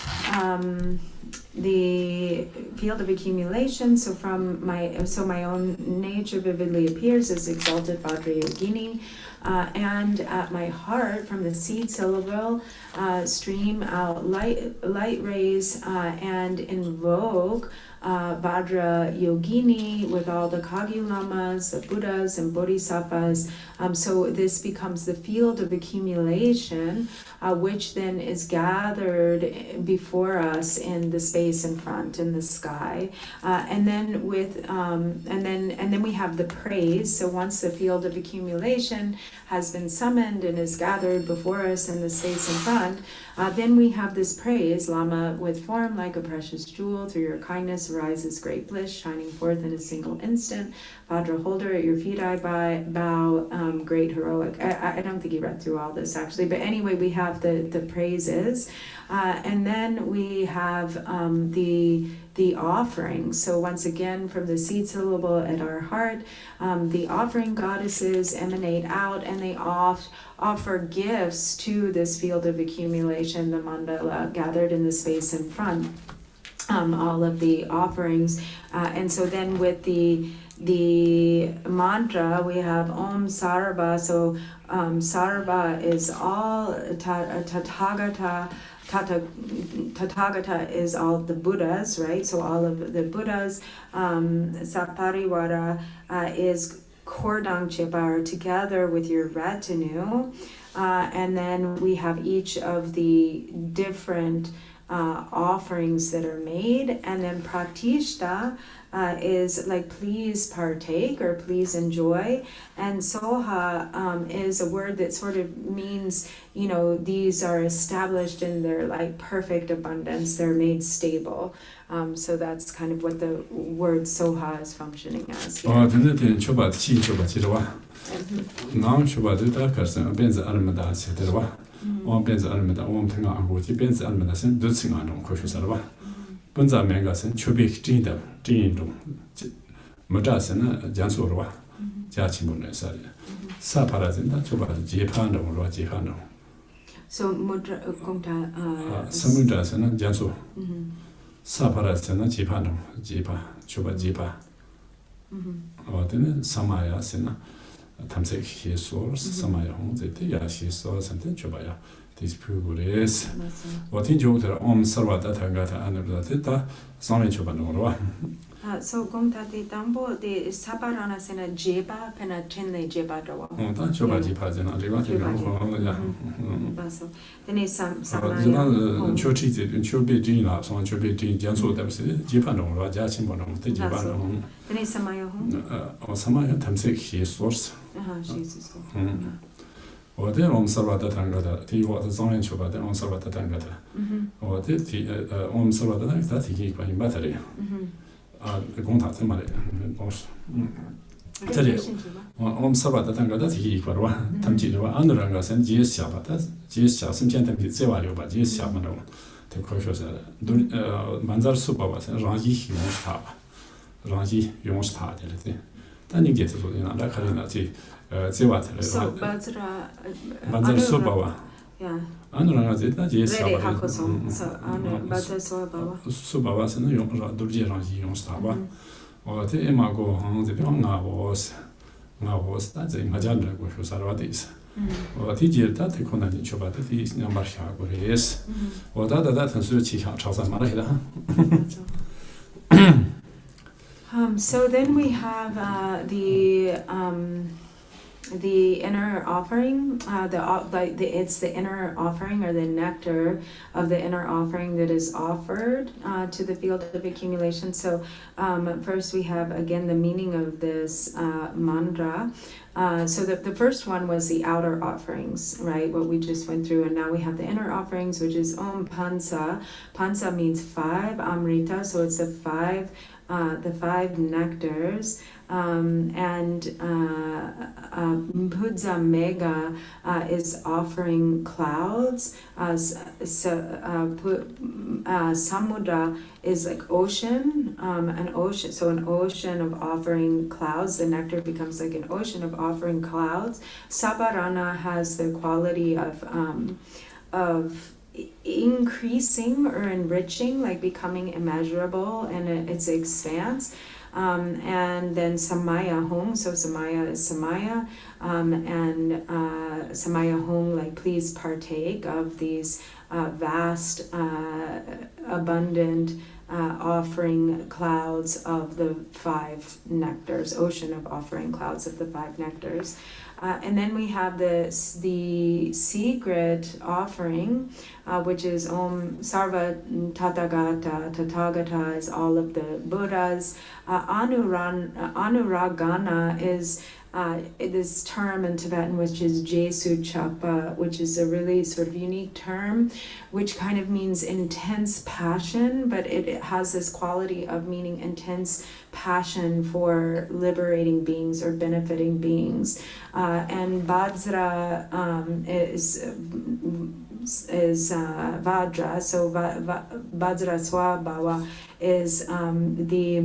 the field of accumulation. So my own nature vividly appears as exalted Vajrayogini, and at my heart from the seed syllable stream out light rays and invoke Vajrayogini with all the Kagyu Lamas, the Buddhas and Bodhisattvas. So this becomes the field of accumulation, which then is gathered before us in the space in front, in the sky, and then we have the praise. So once the field of accumulation has been summoned and is gathered before us in the space in front, then we have this praise, Lama, with form like a precious jewel, through your kindness arises great bliss, shining forth in a single instant. Vajra holder, at your feet I bow, great heroic. I don't think he read through all this actually, but anyway, we have the praises, and then we have the offering. So once again, from the seed syllable at our heart, the offering goddesses emanate out, and they offer gifts to this field of accumulation, the mandala gathered in the space in front, all of the offerings. And so then with the mantra, we have Om Sarva. So Sarva is all Tathagata. Tathagata is all the Buddhas, right? So all of the Buddhas. Saparivara is Kordang Chipar, together with your retinue. And then we have each of the different offerings that are made. And then Pratishta is like please partake or please enjoy. And Soha is a word that sort of means, these are established in their like perfect abundance, they're made stable. So that's kind of what the word Soha is functioning as. Bunza Mengasen, Chubik Jinda, Jindum, Majasana, Jansurwa, Jachimun, Saparazin, Chuba, Jipano, or Jipano. So Mudra Gongta Samudasana, Jansu, Saparazana, Jipano, Jipa, Chuba Jipa, or then Samaya Sena, Tamsek, his source, Samaya Home, the Yashi source, and then Chubaya. These people is what in Jupiter on Sarvata Tangata and the Sami Chubanova. So Gongtati Tambo, the Saparana Sena Jeba, Penatrinle Jeba Dawa. Oh, that's Chubaji Pazina, Basso. Then is some churches in Chubi Gina, so on Chubi Jansu, Jipano, Jachimon, the Jibano. Then is Samaya home? Or Samaya Tamsek, his source. Jesus. Or their own Sarvata Tangata, he was a song in Chuba, their own Sarvata Tangata. Or did the own Sarvata that he by him battery. The Gonta Mare. Om Sarvata Tangata, he for one, Tamjira, Andurangas and Gs Shabatas, Gs Shas and Gentle Zevario, but Gs Shabano, the Koshos, Manzar Supavas and Rangi Yonstava. Rangi Yonstava. Then you get to another Karinati. So Banzar Subawa. Yeah. Anurangazita, yes, Subawa and Dorjee Rinchen Dorjee or the Emago on the Pionga was that's a Majanda, which was Aradis. Or Tijil that the Conan Chobat is Namasha, yes. Or that and Suchi Charles Marida. So then we have the inner offering, it's the inner offering or the nectar of the inner offering that is offered to the field of accumulation. So first we have again the meaning of this mantra. So the first one was the outer offerings, right? What we just went through, and now we have the inner offerings, which is Om Pansa. Pansa means five, Amrita, so it's the five nectars. And Pudza Mega is offering clouds. Samudra is like ocean, an ocean. So an ocean of offering clouds. The nectar becomes like an ocean of offering clouds. Sabarana has the quality of increasing or enriching, like becoming immeasurable in its expanse. And then Samaya Hong, so Samaya is Samaya, and Samaya Hong, like please partake of these vast, abundant offering clouds of the five nectars, ocean of offering clouds of the five nectars. And then we have the secret offering, which is Om Sarva Tathagata is all of the Buddhas. Anuragana is this term in Tibetan, which is Jesu Chapa, which is a really sort of unique term, which kind of means intense passion, but it has this quality of meaning intense passion for liberating beings or benefiting beings. And Vajra is Vajra, so Vajra Swabhava is the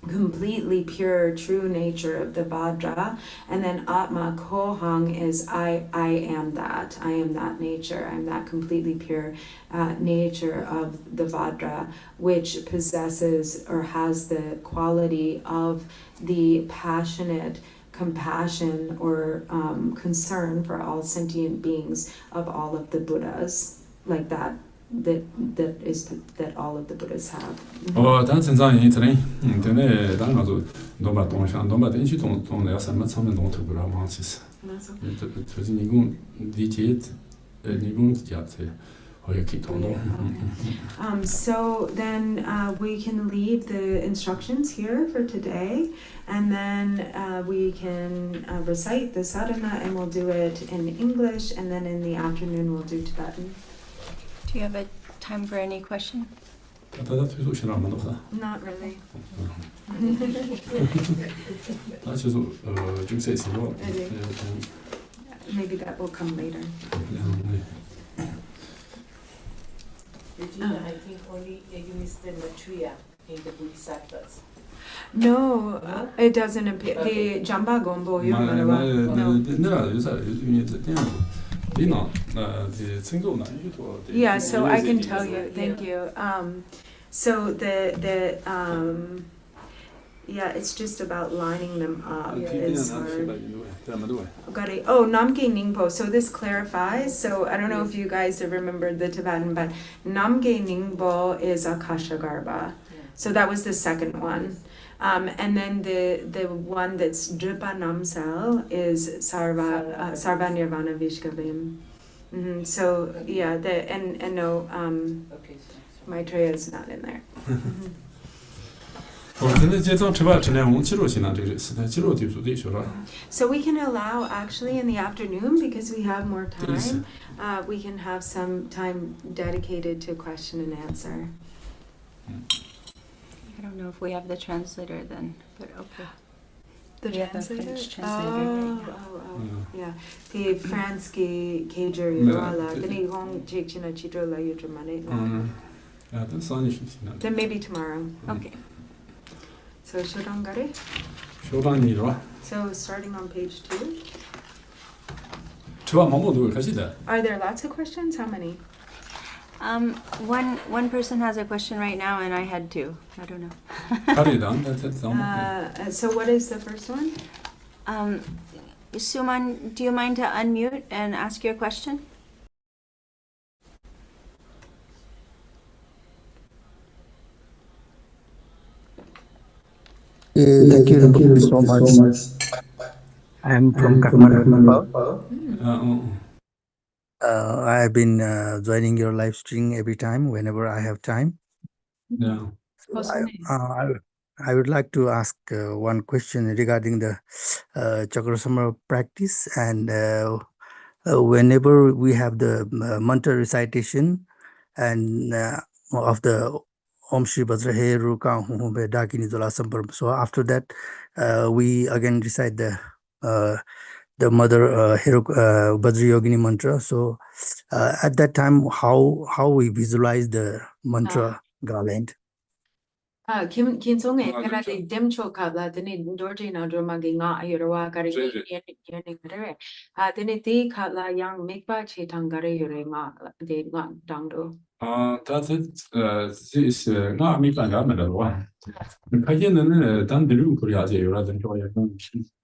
completely pure, true nature of the Vajra, and then Atma Kohang is I am that nature, I'm that completely pure nature of the Vajra, which possesses or has the quality of the passionate compassion or concern for all sentient beings of all of the Buddhas, like that all of the Buddhas have. So then we can leave the instructions here for today, and then we can recite the sadhana, and we'll do it in English, and then in the afternoon we'll do Tibetan. Do you have a time for any question? Not really. Maybe that will come later. Regina, I think only you missed the Matriya in the Bodhisattvas. No, it doesn't appear. The Jamba Gombo, you remember? Yeah, so I can tell you. Thank you. So it's just about lining them up. Is hard. Oh, Namge Ningpo. So this clarifies. So I don't know if you guys have remembered the Tibetan, but Namge Ningpo is Akasha Garbha. So that was the second one. And then the one that's Drupa Namsal is Sarva Nirvana Vishkavim. So yeah, and no, Maitreya is not in there. So we can allow actually in the afternoon, because we have more time, we can have some time dedicated to question and answer. I don't know if we have the translator then, but okay. The translator? French translator. Yeah. The franski kejer yuala. Then maybe tomorrow. Okay. So Shodangare. So starting on page 2. Are there lots of questions? How many? One person has a question right now, and I had two. I don't know. So what is the first one? Suman, do you mind to unmute and ask your question? Thank you so much. I am from Kathmandu. I have been joining your live stream every time, whenever I have time. Yeah. So I would like to ask one question regarding the Chakrasama practice. And whenever we have the mantra recitation and of the Om Shri Vajrayogini Rukang Hum Be Dakini Zola Samparam. So after that, we again recite the mother Vajrayogini mantra. So at that time, how we visualize the mantra garland. Kin song e kara de dem cho ka la dene dorje na drama ge nga ayurwa kare yen kare dene ti ka la yang mekpa che tang kare yure nga de nga dang do that's it. This is not me kind of another one. 가게는 단 들고 그래야지 요라든 좋아요.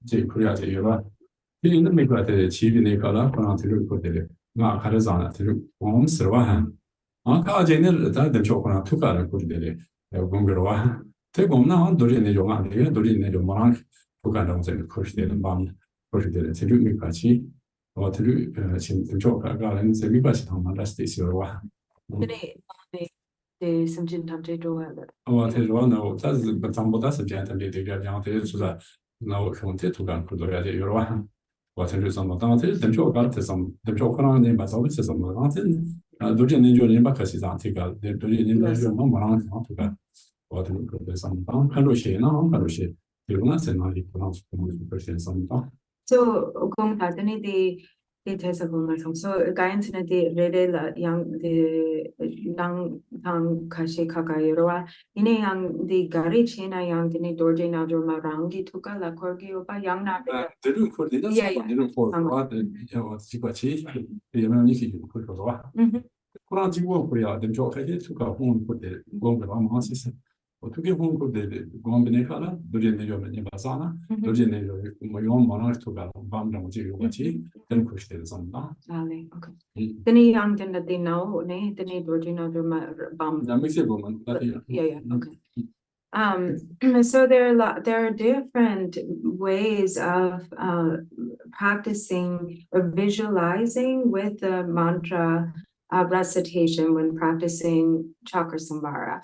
이제 그래야지 요라. 이는 메가 되 집이네 가라 그런 들고 거들. 나 가르잖아. 들고 봄스러워. 가제는 다들 좋거나 투가를 거들. 공부로와. 되고 없나 도리네 좀 안돼. 도리네 좀 뭐랑 부가는 좀 거시되는 방 거시되는 들고 같이 들고 지금 좋아가는 재미까지 더 만났을 있어요. dene de samjin tam che do la no, that's 전보다 스젠한테 되게 양한테 주자 나오 형태 두간 그도야지 여러와 와서 좀 뭐다한테 demcho 같아서 demcho 그러는 맞아 있어서 뭐한테 도저히 내주는 바까지 상태가 도저히 내주는 뭐 뭐랑 상태가 와서 그래서 방 칼로시나 칼로시 이런 생각이 그런 거 so kung ta dene de thesa ko ma song so gayan sene de re la yang de nang tang kashi kaka yurwa ine yang de gari chena yang dene dorje na drama rangi tuka la korgi opa yang na 들은 코디다 들은 코와 지같이 얘는 이게 그거와 그런 지구 그래야 demcho 가지 수가 홍 코데 공부가 많았어 어떻게 홍 코데 공부네 가라 도리네 요면 바사나 도리네 요 뭐는 수가 밤랑 지구 같이 되는 것이 되는다 ale okay dene yang dene de now ne dene dorje na drama bam 남미세 보면 yeah okay so there are different ways of practicing or visualizing with the mantra recitation when practicing chakra sambhara.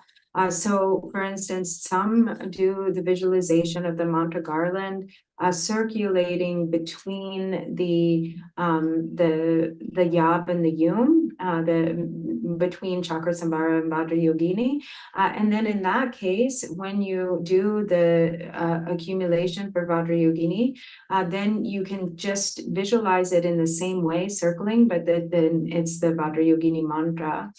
So, for instance, some do the visualization of the mantra garland circulating between the yab and the yum, between chakra sambhara and Vajrayogini. And then in that case, when you do the accumulation for Vajrayogini, then you can just visualize it in the same way, circling, but then it's the Vajrayogini mantra.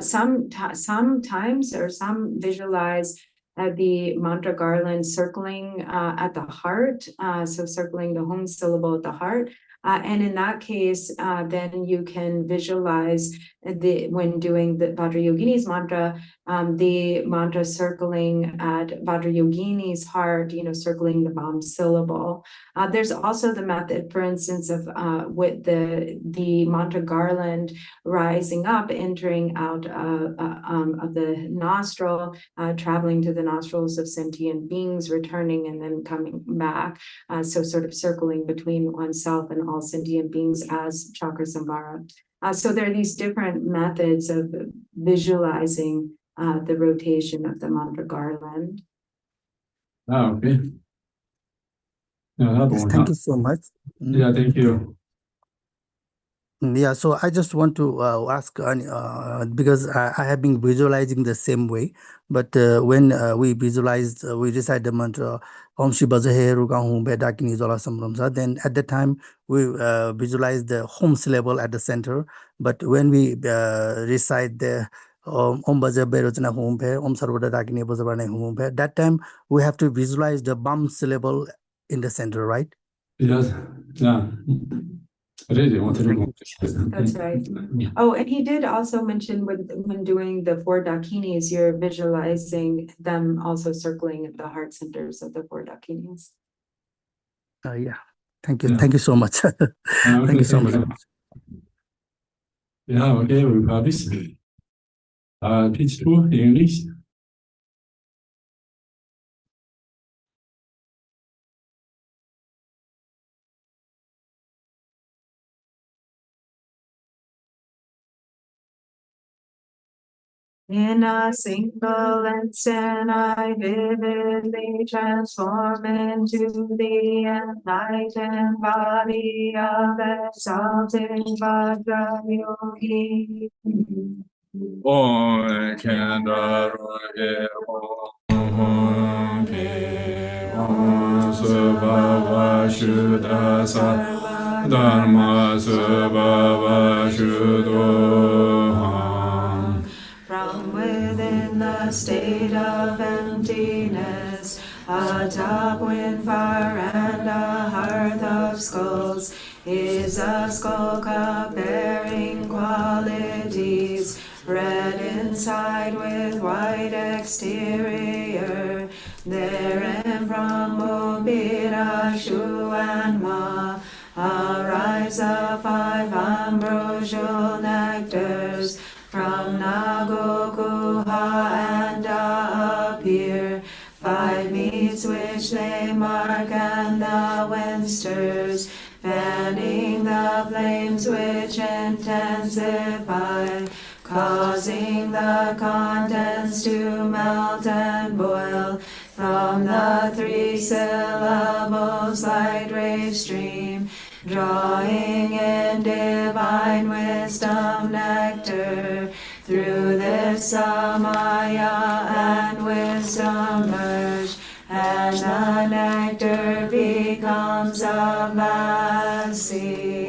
Sometimes or some visualize the mantra garland circling at the heart, so circling the home syllable at the heart. And in that case, then you can visualize when doing the Vajrayogini's mantra, the mantra circling at Vajrayogini's heart, circling the Vam syllable. There's also the method, for instance, of with the mantra garland rising up, entering out of the nostril, traveling to the nostrils of sentient beings, returning and then coming back. So sort of circling between oneself and all sentient beings as chakra sambhara. So there are these different methods of visualizing the rotation of the mantra garland. okay. Yes, thank you so much. Yeah, thank you. Yeah, so I just want to ask because I have been visualizing the same way, but when we visualize, we recite the mantra Om Shri Vajrayogini Rukang Hum Be Dakini Zola Samparam. Then at the time we visualize the home syllable at the center, but when we recite the Om Vajrayogini Hum Be Om Sarvada Dakini Vajrayogini Hum Be, that time we have to visualize the bum syllable in the center, right? Yes, yeah. Really, what That's right. Oh, and he did also mention when doing the four dakinis, you're visualizing them also circling the heart centers of the four dakinis. Yeah. Thank you. Yeah. Thank you so much. Thank you so much. Yeah, okay, we publish. Page 2 English. In a single instant, I vividly transform into the enlightened body of exalted Vajrayogini. Om Kenda Rohe Om Pi Om Subhava Shuddhasa Dharma Subhava Shuddham. From within the state of emptiness, atop wind fire and a hearth of skulls, is a skull cup bearing qualities, red inside with white exterior. Therein from Mubira, Shu and Ma arise the 5 ambrosial nectars. From Nagokuha and appear 5 meats which they mark, and the wind stirs, fanning the flames which intensify, causing the contents to melt and boil. From the 3 syllables light rays stream, drawing in divine wisdom nectar. Through this Samaya and wisdom merge, and the nectar becomes a vast sea.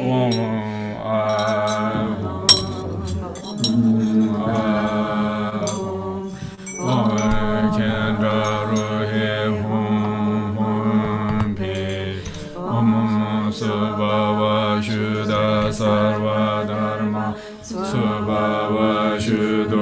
Subhava Shuddha Sarva Dharma Subhava Shuddham.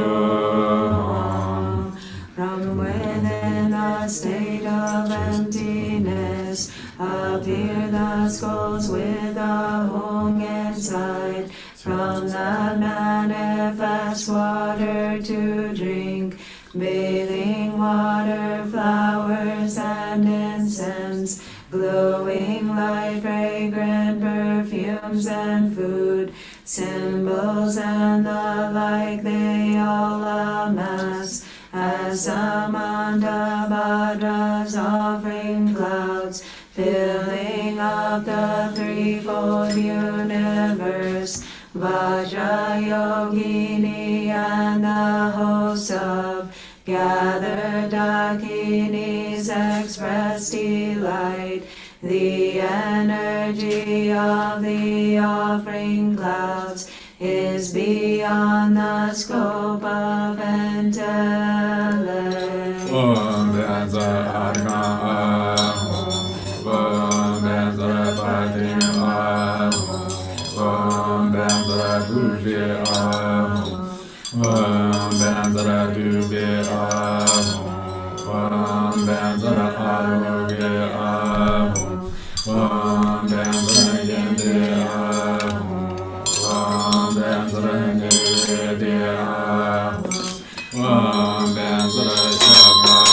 From within the state of emptiness appear the skulls with a hung inside. From the manifest water to drink, bathing water, flowers and incense, glowing light, fragrant perfumes and food, symbols and the like, they all amass as Samandabhadra's offering clouds, filling up the 3-fold universe. Vajrayogini and the hosts of gathered Dakinis express delight. The energy of the offering clouds is beyond the scope of intellect. Om Benza Arga Om Benza Pati Om Benza Dubi Om Benza Dubi Om Benza Aroge Om Benza Yendi Om Benza Nirvedi Om Benza Shabbat.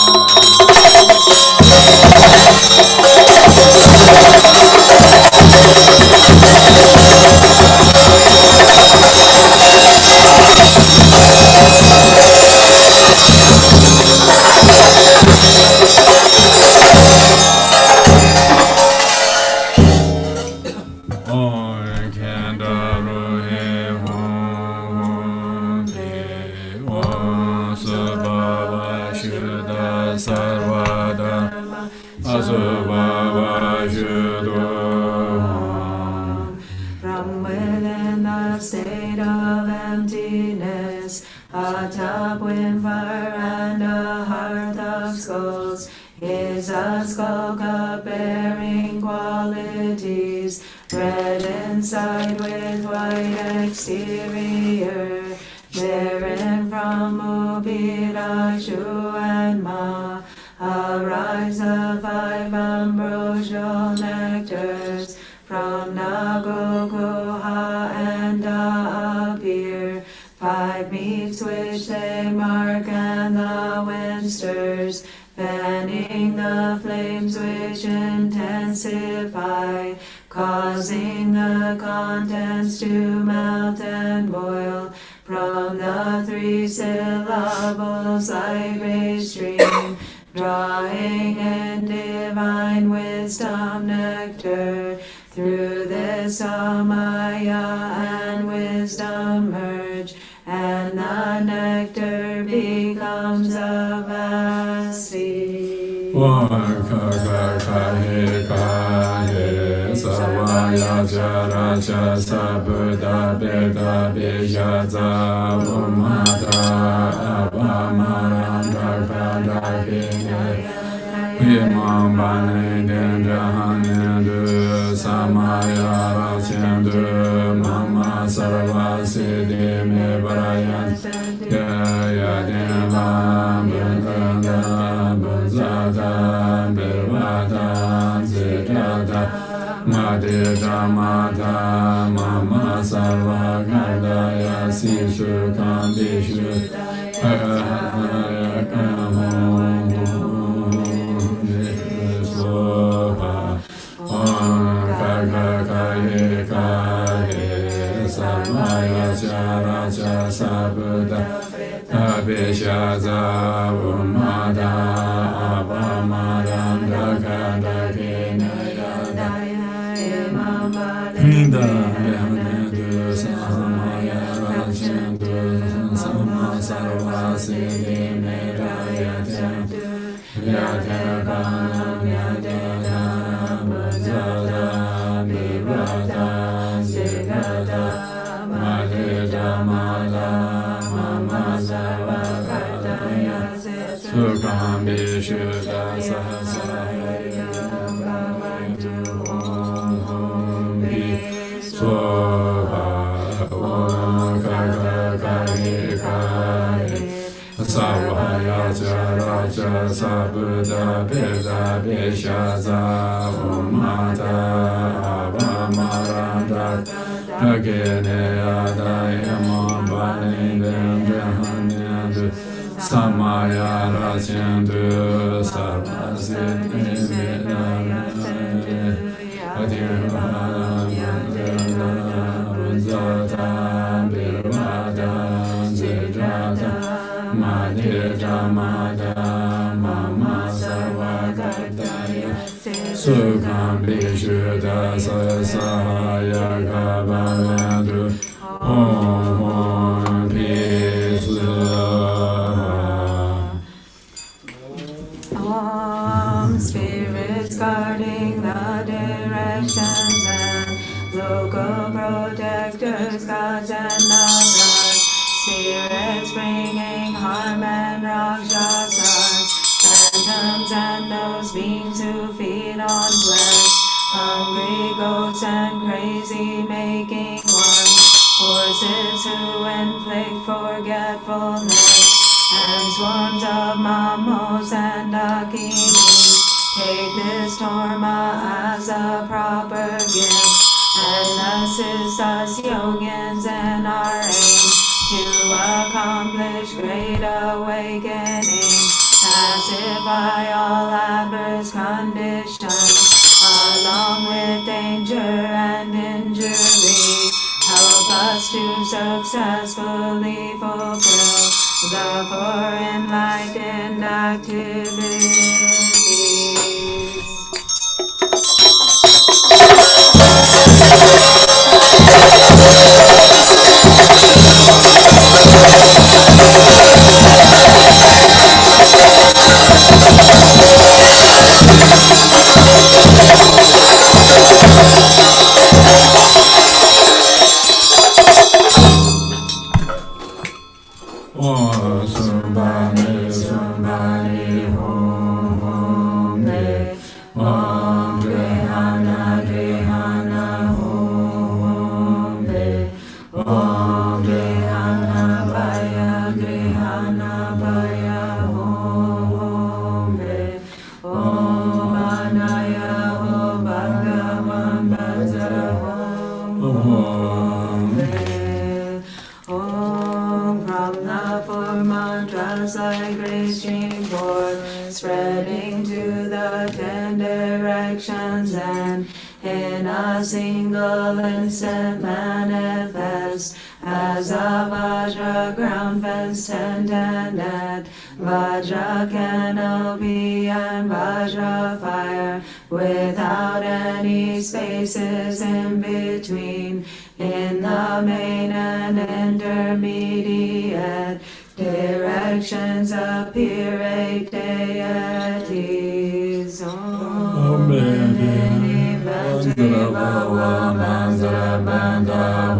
From within the state of emptiness, atop wind fire and a hearth of skulls, is a skull cup bearing qualities, red inside with white exterior. Therein from Mubira, Shu and Ma arise the 5 ambrosial nectars. From Nagokuha and appear 5 meats which they mark, and the wind stirs, fanning the flames which intensify, causing the contents to melt and boil. from the 3 syllables like great stream, drawing in divine wisdom nectar. Through this Samaya and wisdom merge, and the nectar becomes a vast sea. Savaya Jara Chasa Buddha Beda Beja Zavumata Abamaranda Kada Kine Imam Bane Dendra Hanendu Samaya Rachendu Mama Sarva Siddhi Me Barayan Jaya Deva Bundanda Bunzada Birvada Zidada Madhya Mata Mama Sarva Gardaya Sishu Kandishu Soha Om Kakaye Kaye Sarvaya Characha Sabuddha Abhishaza Umada Abamaranda Kandakina Ninda Lehanedu Samaya Rachendu Sama Sarva Siddhi Mera Yadyakanam Yadyakanam Bhajada Vivada Zigada Madhya Mala Mama Sarva Gardaya Sukham Vishuddha Sahasraya Bhavantu Soha Om Kakakaye Kaye Savaya Jaraja Sabuddha Beda Beshaza Umata Abamaranda Agene Adayamam Banindendra Hanyandu Samaya Rachendu Sarvasiddhi Vedana Bunzata Birvada Zidata Madhya Mada Mama Sarva Gardaya Sukham Vishuddha Sahaya Gavayandu Om Peace. Spirits guarding the directions and local protectors, gods and nagas. Spirits bringing harm and rakshasas, phantoms and those beings who feed on flesh, hungry goats and crazy making one, horses who inflict forgetfulness, and swarms of mamos and dakinis. Take this torma as a proper gift, and assist us yogins in our aim to accomplish great awakening, as if by all adverse conditions, along with danger and injury, help us to successfully fulfill the 4 enlightened activities. Spreading to the 10 directions and in a single instant manifest as a Vajra ground fence tent and net, Vajra canopy and Vajra fire, without any spaces in between, in the main and intermediate directions appear 8 deities. Om Mani Padme Bhava Manzara Banda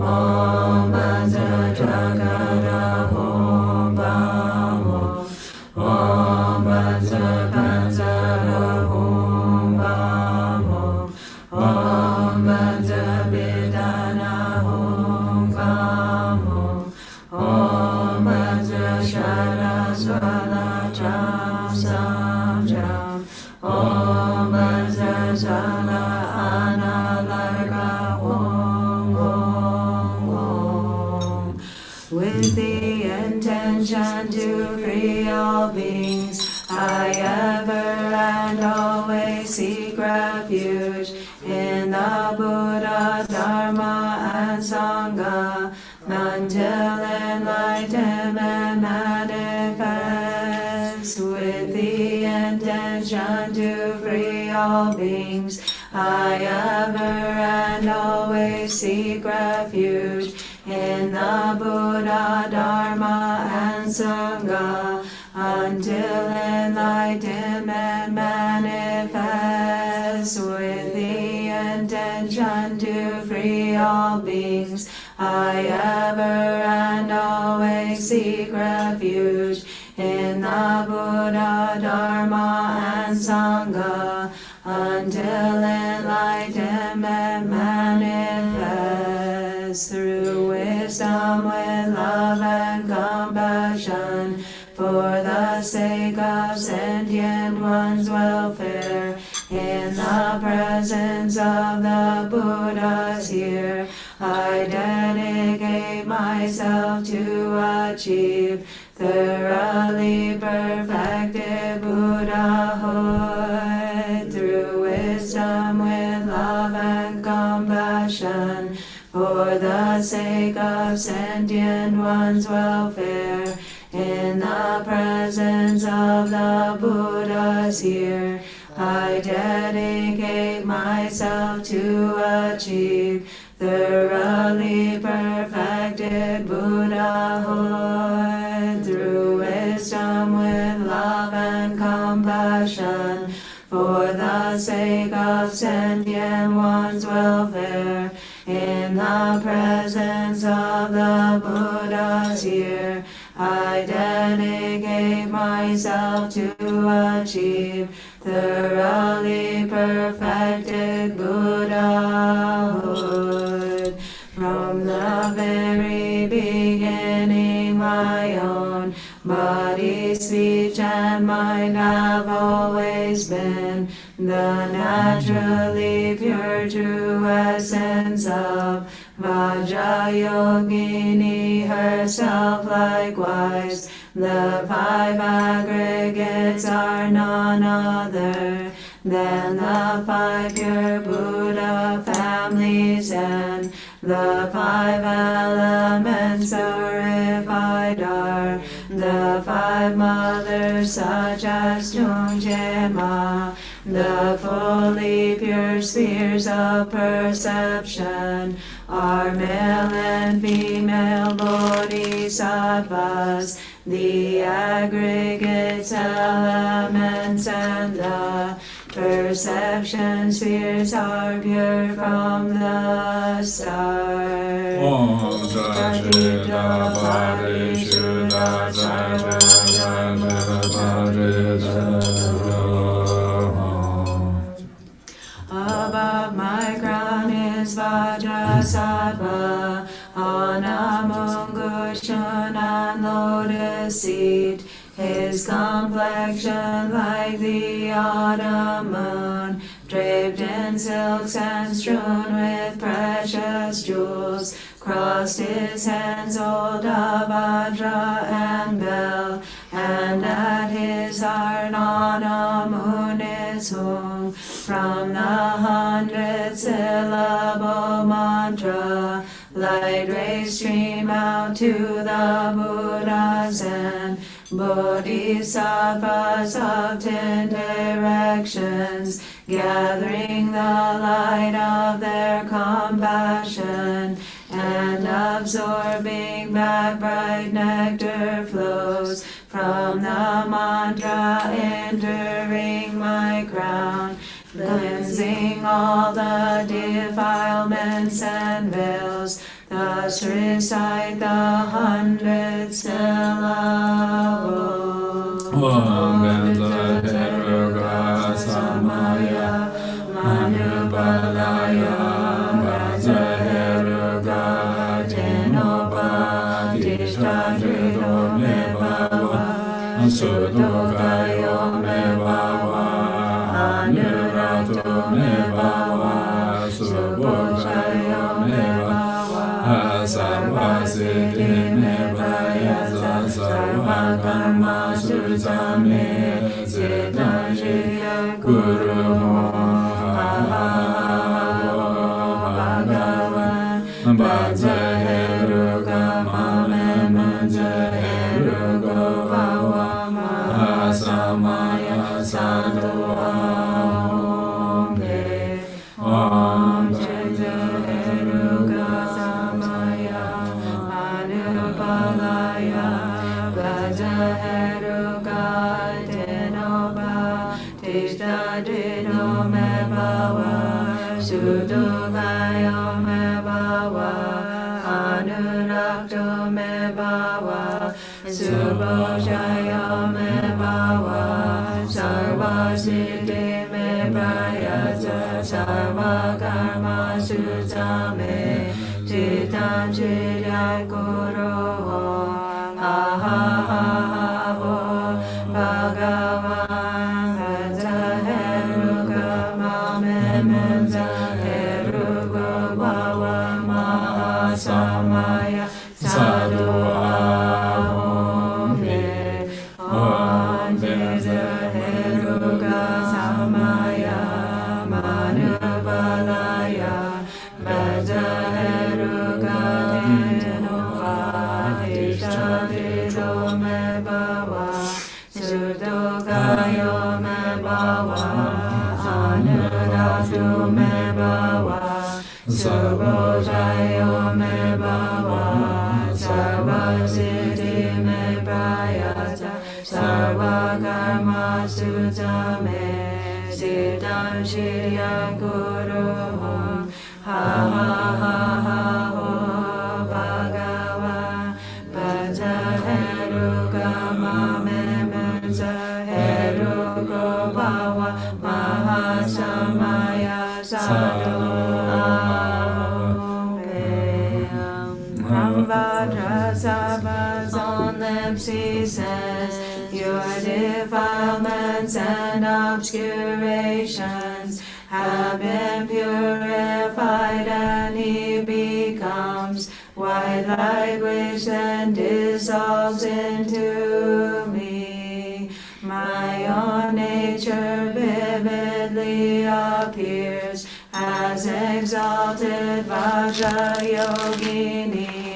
Om Manzara Chakara Om Bhamo Om Manzara Kanzara Om Bhamo Om Manzara Bidana Om Bhamo Om Manzara Shara Swala Cham Sam Cham Om Manzara Sala Analarga Om Om Om. With the intention to free all beings, I ever and always seek refuge in the Buddha, Dharma, and Sangha, until enlightenment manifests. With the intention to free all beings, I ever and always seek refuge in the Buddha, Dharma, and Sangha, until enlightenment manifests. With the intention to free all beings, I ever and always seek refuge in the Buddha, Dharma, and Sangha, until enlightenment manifests. Through wisdom with love and compassion, for the sake of sentient one's welfare, in the presence of the Buddhas here, I dedicate myself to achieve thoroughly perfected Buddhahood. Through wisdom with love and compassion, for the sake of sentient one's welfare, in the presence of the Buddhas here, I dedicate myself to achieve thoroughly perfected Buddhahood. Through wisdom with love and compassion, for the sake of sentient one's welfare, in the presence of the Buddhas here, I dedicate myself to achieve thoroughly perfected Buddhahood. From the very beginning, my own body, speech, and mind have always been the naturally pure true essence of Vajrayogini herself. Likewise, the 5 aggregates are none other than the 5 pure Buddha families, and the 5 elements purified are the 5 mothers, such as Drupchö, the fully pure spheres of perception are male and female bodhisattvas, the aggregates, elements, and the perception spheres are pure from the start. Om Jajita Parishuddha Above my crown is Vajrasattva, on a Mungushan and lotus seat. His complexion like the autumn moon, draped in silks and strewn with precious jewels. Crossed his hands, hold a Vajra and bell, and at his heart on a moon is hung from the 100th syllable mantra. Light rays stream out to the Buddhas and Bodhisattvas of 10 directions, gathering the light of their compassion and absorbing back bright nectar flows from the mantra entering my crown, cleansing all the defilements and veils. Thus recite the 100 syllables. Om Benzaheruga Samaya Manubalaya Benzaheruga Denoba Dishtadrido Mebaba Sudogayo Mebaba Anurato Mebaba Subogayo Mebaba Sarvasiddhi Mebraya Sarvakarma Sujame Siddhanshya Guru Bhagavan Bhajaheruga Mame Manjaheruga Bhavama Samaya Sadhu Om Bhajaheruga Samaya Manupalaya Bhajaheruga Denoba Tishtadrino Mebhava Sudogayo Mebhava Anurakto Mebhava Subhojayo Mebhava Sarvasiddhi Mebrayata Sarvakarma Sujame Chitam Chirya Guru Ha ha ha ha Bhagavan Bhajaheruga Mame Manjaheruga Bhava Mahasamaya Sadhu Ahome Om Bhajaheruga Samaya Manubalaya Bhajaheruga Denoba Tishtadrido Mebhava Sudogayo Mebhava Anuratu Mebhava Subhojayo Mebhava Sarvasiddhi Mebrayata Sarvakarma Sujame Siddham Shirya Guru Ha ha ha ha ho Bhagavan Bhajaheruga Mame Manjaheruga Bhava Mahasamaya Sadhu Vajrayogini on lips he says, your defilements and obscurations have been purified, and he becomes white light, which then dissolves into me. My own nature vividly appears as exalted Vajrayogini.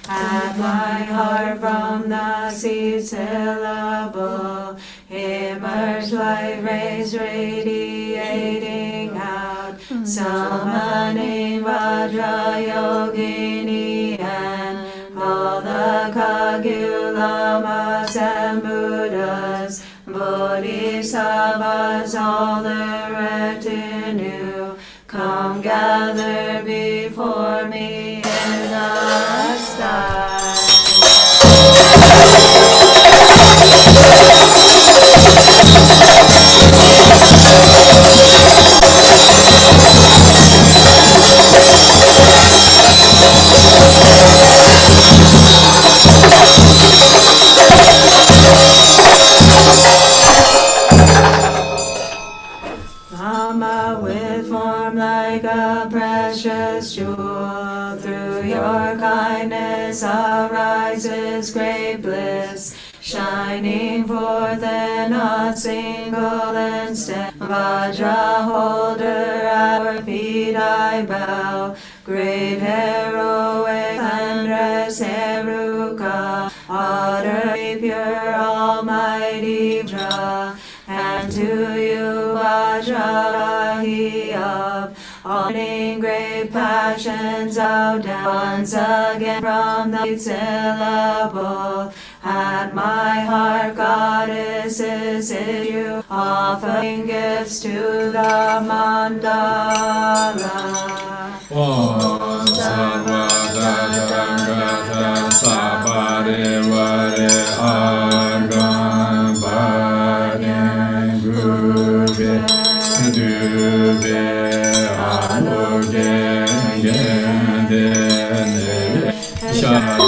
At my heart from the seed syllable emerge light rays radiating out, summoning Vajrayogini and all the Kagulamas and Buddhas, Bodhisattvas, all the retinue, come gather before me in the sky. Mama, with form like a precious jewel, through your kindness arises great bliss, shining forth in a single instant. Vajra holder, at our feet I bow, great heroic and and to you, Vajrayogini, of all great passions out down once again from the syllable. At my heart, goddesses, is you offering gifts to the mandala. Om Sarva Gata Sabare Vare Argam Bane Gube Dube Anuge Gende Shara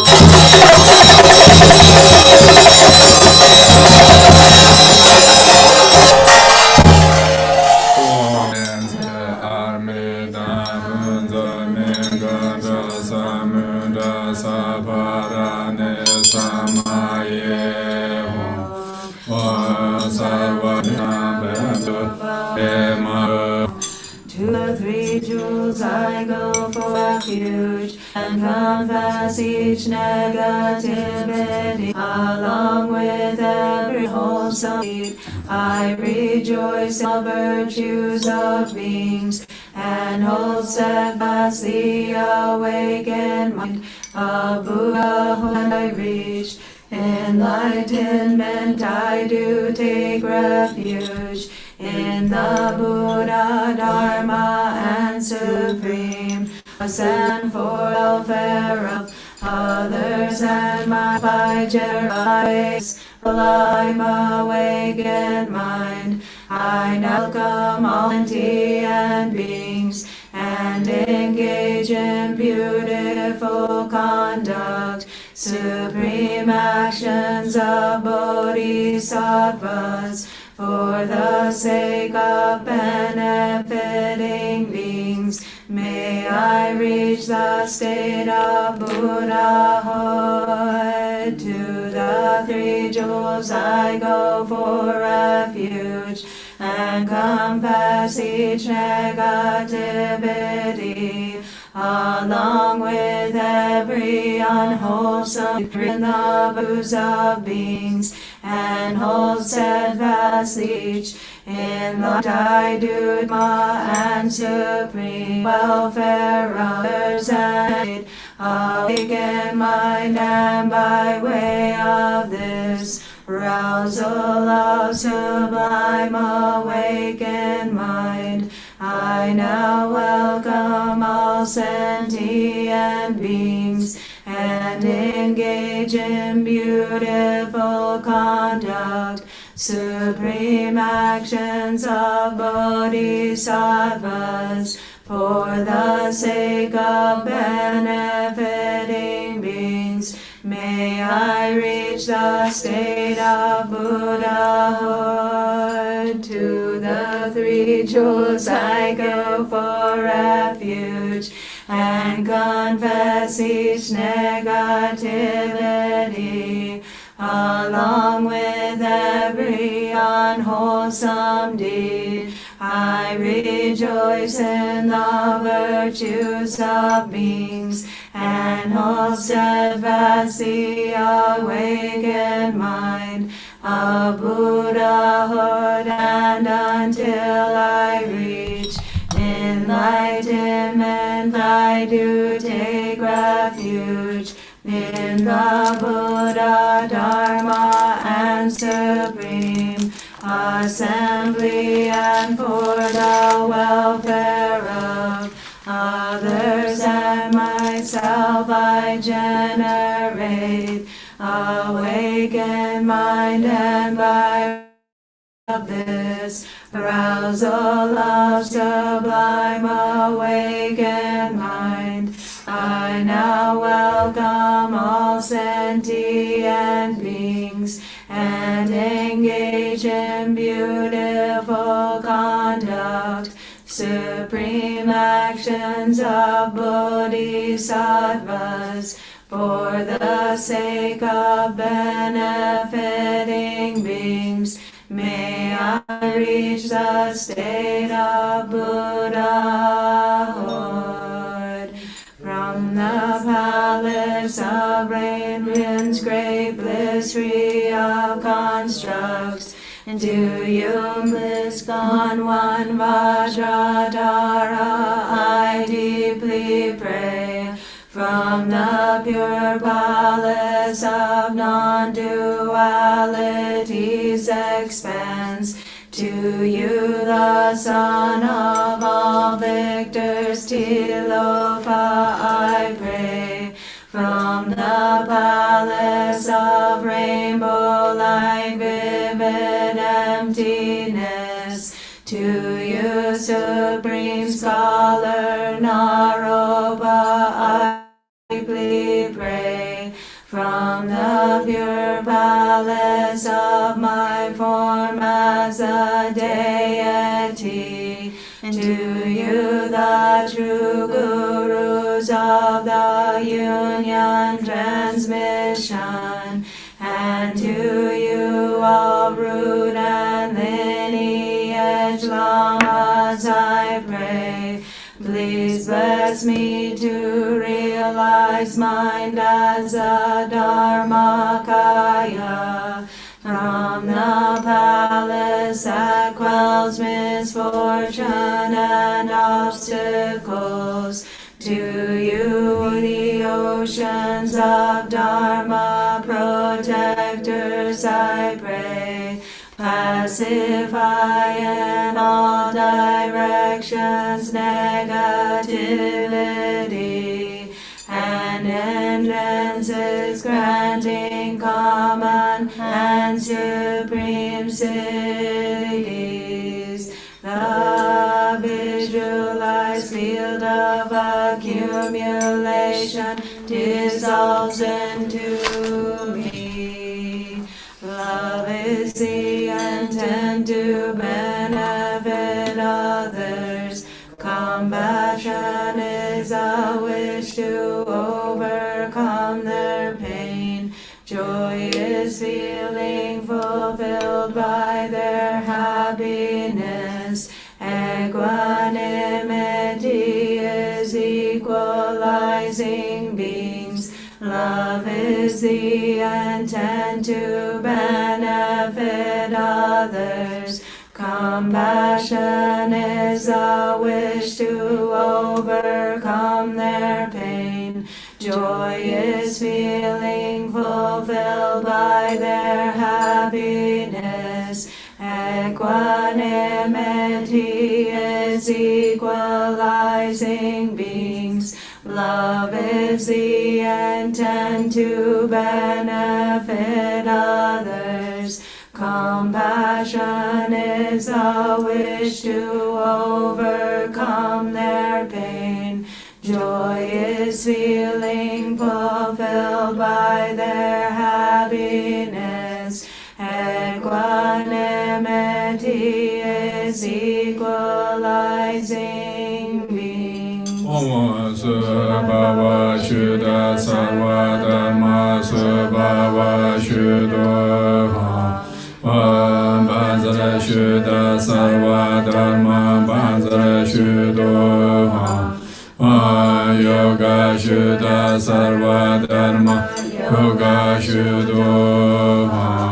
To the three jewels I go for refuge, and confess each negativity, along with every wholesome deed. I rejoice in the virtues of beings, and hold steadfast the awakened mind of Buddha when I reach enlightenment. I do take refuge in the Buddha, Dharma, and Supreme, and for welfare of others and my by generous I'm awakened mind. I now welcome all sentient beings and engage in beautiful conduct, supreme actions of bodhisattvas, for the sake of benefiting beings. May I reach the state of Buddhahood. To the three jewels I go for refuge, and confess each negativity, along with every unwholesome in the views of beings, and hold steadfast each in the I do my and supreme welfare of others, and awaken mind, and by way of this rousal of sublime awakened mind, I now welcome all sentient beings and engage in beautiful conduct, supreme actions of bodhisattvas, for the sake of benefiting beings. May I reach the state of Buddhahood. To the three jewels I go for refuge, and confess each negativity, along with every unwholesome deed. I rejoice in the virtues of beings, and hold steadfast the awakened mind of Buddhahood, and until I reach enlightenment, I do take refuge in the Buddha, Dharma, and Supreme Assembly, and for the welfare of others and myself I generate awakened mind, and by of this arousal of sublime awakened mind, I now welcome all sentient beings and engage in beautiful conduct, supreme actions of bodhisattvas, for the sake of benefiting beings. May I reach the state of Buddhahood. From the palace of rain winds, great bliss free of constructs, Duyum bliss gone one Vajradhara, I deeply pray. From the pure palace of non-duality's expanse, to you the son of all victors, Tilopa, I pray. From the palace of rainbow-like vivid emptiness, to you supreme scholar Naropa, I deeply pray. From the pure palace of my form as a deity, to you the true gurus of the union transmission, and to you all root and lineage lamas I pray. Please bless me to realize mind as a Dharmakaya. From the palace that quells misfortune and obstacles, to you the oceans of Dharma protectors I pray. Pacify in all directions negativity, and hindrances granting common and supreme cities. The visualized field of accumulation dissolves into me. Love is the intent to benefit others. Compassion is a wish to overcome their pain. Joy is feeling fulfilled by their happiness. Equanimity is equalizing beings. Love is the intent to benefit others. Compassion is a wish to overcome their pain. Joy is feeling fulfilled by their happiness. Equanimity is equalizing beings. Love is the intent to benefit others. Compassion is a wish to overcome their pain. Joy is feeling fulfilled by their happiness. Equanimity is equalizing beings. Om Subhava Shuddha Sarva Dharma Subhava Shuddha Om Bhajra Shuddha Sarva Dharma Bhajra Shuddha Om Yoga Shuddha Sarva Dharma Yoga Shuddha.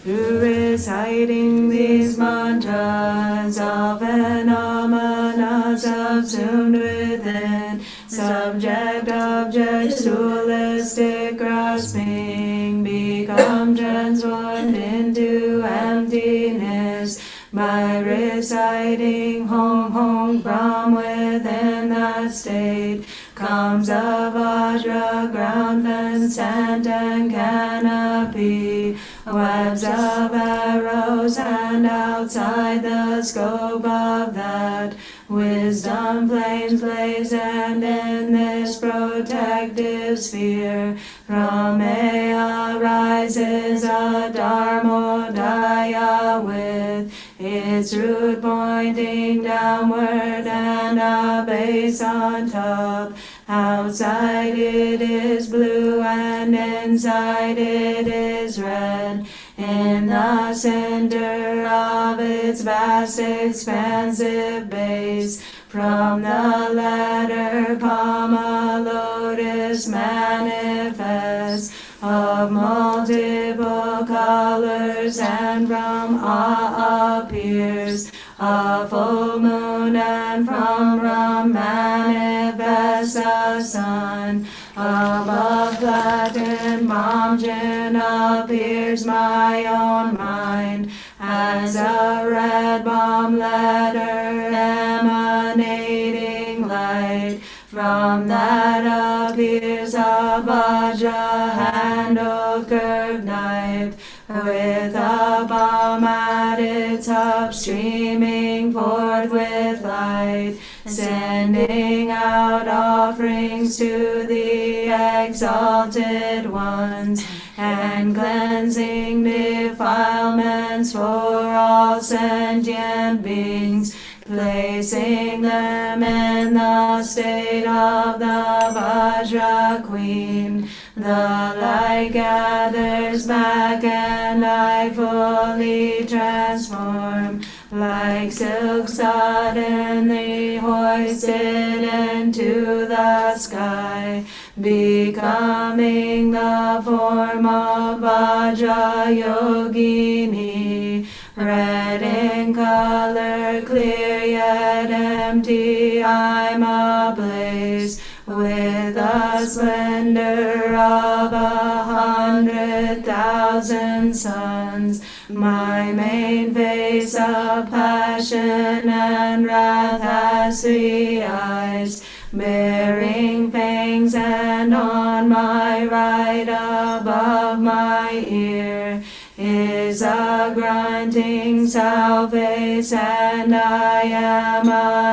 Through reciting these mantras, all phenomena subsumed within, subject objects dualistic grasping, become transformed into emptiness by reciting Hong Hong from within that state. Comes a Vajra ground fence, tent and canopy, webs of arrows, and outside the scope of that, wisdom flames blaze, and in this protective sphere, from Ea rises a Dharmodaya with its root pointing downward and a base on top. Outside it is blue and inside it is red. In the center of its vast expansive base, from the letter comma lotus manifests, of multiple colors, and from appears a full moon, and from Ram manifests the sun. Above flattened margin appears my own mind, as a red bomb letter emanating light. From that appears a Vajra handled curved knife, with a palm at its hub streaming forth with light, sending out offerings to the exalted ones, and cleansing defilements for all sentient beings, placing them in the state of the Vajra Queen. The light gathers back, and I fully transform, like silk suddenly hoisted into the sky, becoming the form of Vajrayogini. Red in color, clear yet empty, I'm ablaze with the splendor of 100,000 suns. My main face of passion and wrath has 3 eyes, bearing fangs, and on my right above my ear is a grunting sow face, and I am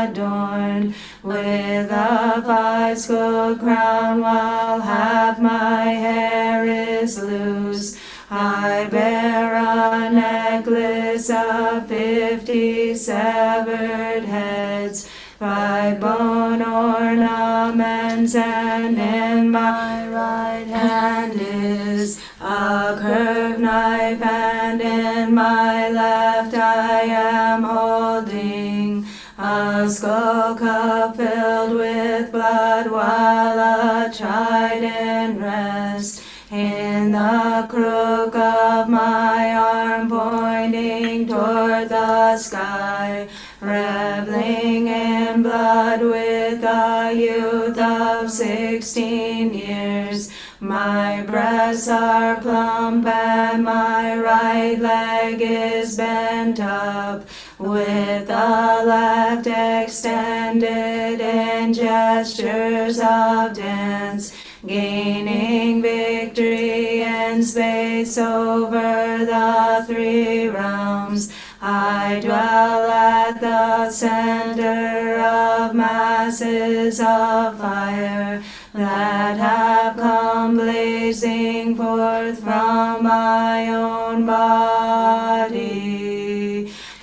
adorned with a 5-skull crown, while half my hair is loose. I bear a necklace of 50 severed heads, 5 bone ornaments, and in my right hand is a curved knife, and in my left I am holding a skull cup filled with blood, while a trident rests in the crook of my arm, pointing toward the sky, reveling in blood with the youth of 16 years. My breasts are plump, and my right leg is bent up, with the left extended in gestures of dance, gaining victory in space over the 3 realms. I dwell at the center of masses of fire that have come blazing forth from my own body.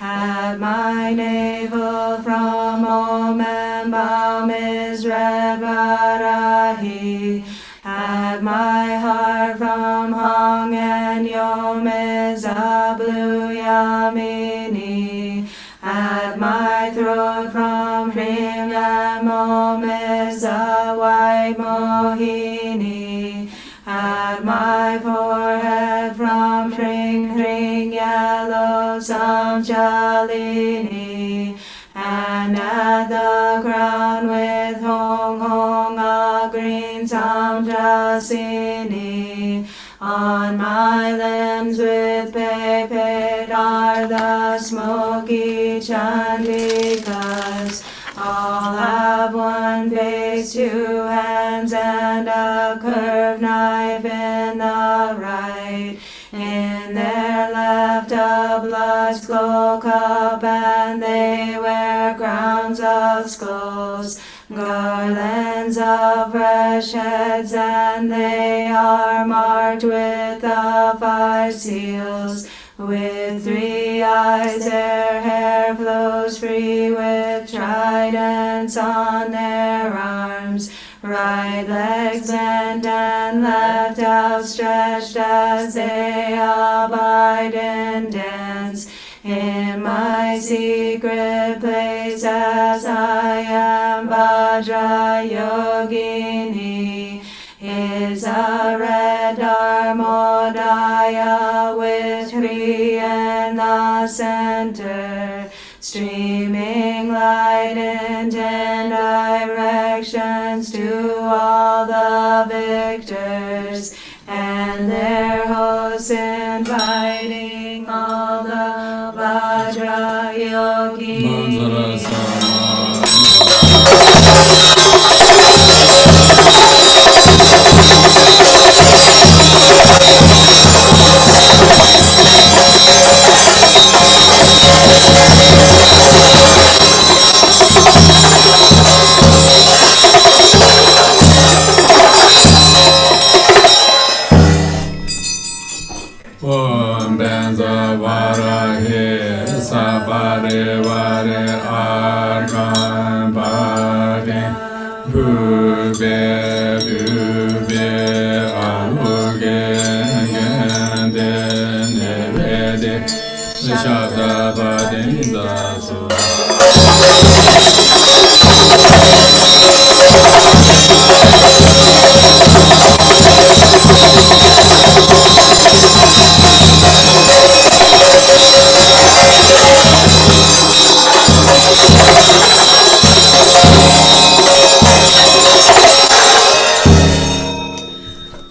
At my navel from Om and Bam is red Varahi. At my heart from Hong and Yom is a blue Yamini. At my throat from Shri and Om is a white Mohini. At my forehead from Shring yellow Samchalini. And at the crown with Hong a green Samjasini. On my limbs with Pepet are the smoky Chandikas. All have one face, 2 hands, and a curved knife in the right. In their left a blood skull cup, and they wear crowns of skulls, garlands of fresh heads, and they are marked with the 5 seals. With 3 eyes their hair flows free, with tridents on their arms, right legs bent and left outstretched as they abide in dance. In my secret place as I am Vajrayogini is a red dark Dharma center, streaming light in 10 directions to all the victors and their hosts, inviting all the Vajrayogini. Om Benza Varahe Sabare Vare Argan Bade Bube Bube Aluge Gende Nevede Shabda Bade Zasu.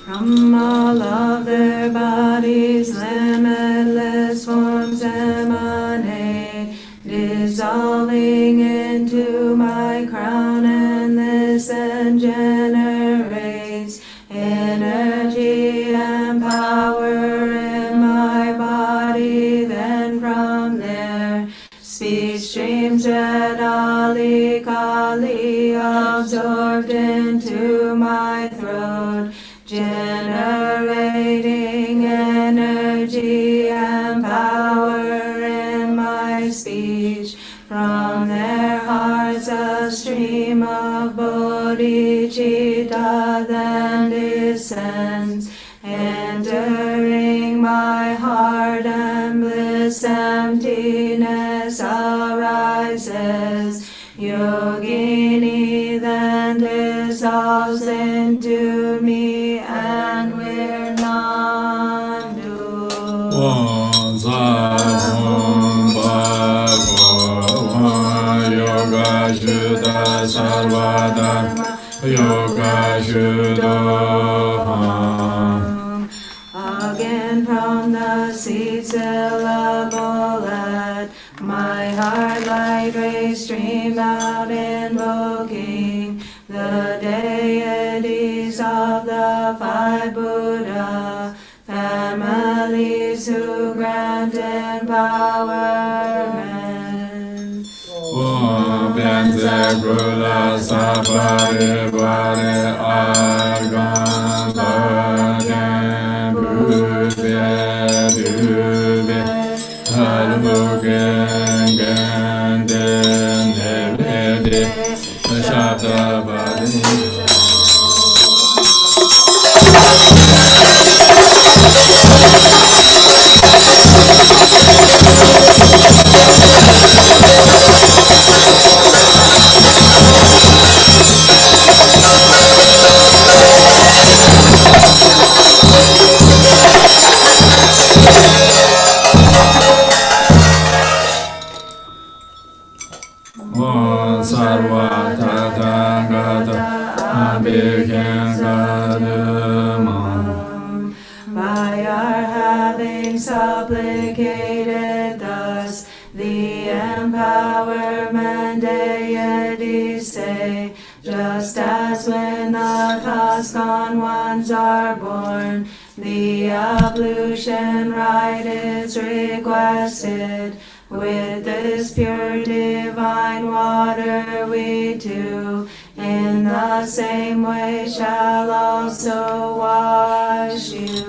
From all of their bodies, limitless forms emanate, dissolving into my crown, and this then generates energy and power in my body. Then from there, speech streams red Ali Kali, absorbed into my throat, generating energy and power in my speech. From their hearts a stream of bodhicitta then descends, entering my heart, and bliss emptiness arises. Yogini then dissolves into me, and we're non-dual. Yoga Shuddha Sarvadharma Yoga Shuddha. Again from the seat syllable at my heart, light rays stream out, invoking the deities of the five Buddha families who grant empowerment. Om Benze Gula Sabare Vare Argan Bade Bube Bube Haluge Gende Nevede Shabda Bade. Om Sarva Tathagata Abhikyangadama. By our having supplicated thus, the empowerment deities say, just as when the Tuscan ones are born, the ablution rite is requested. With this pure divine water we too, in the same way shall also wash you.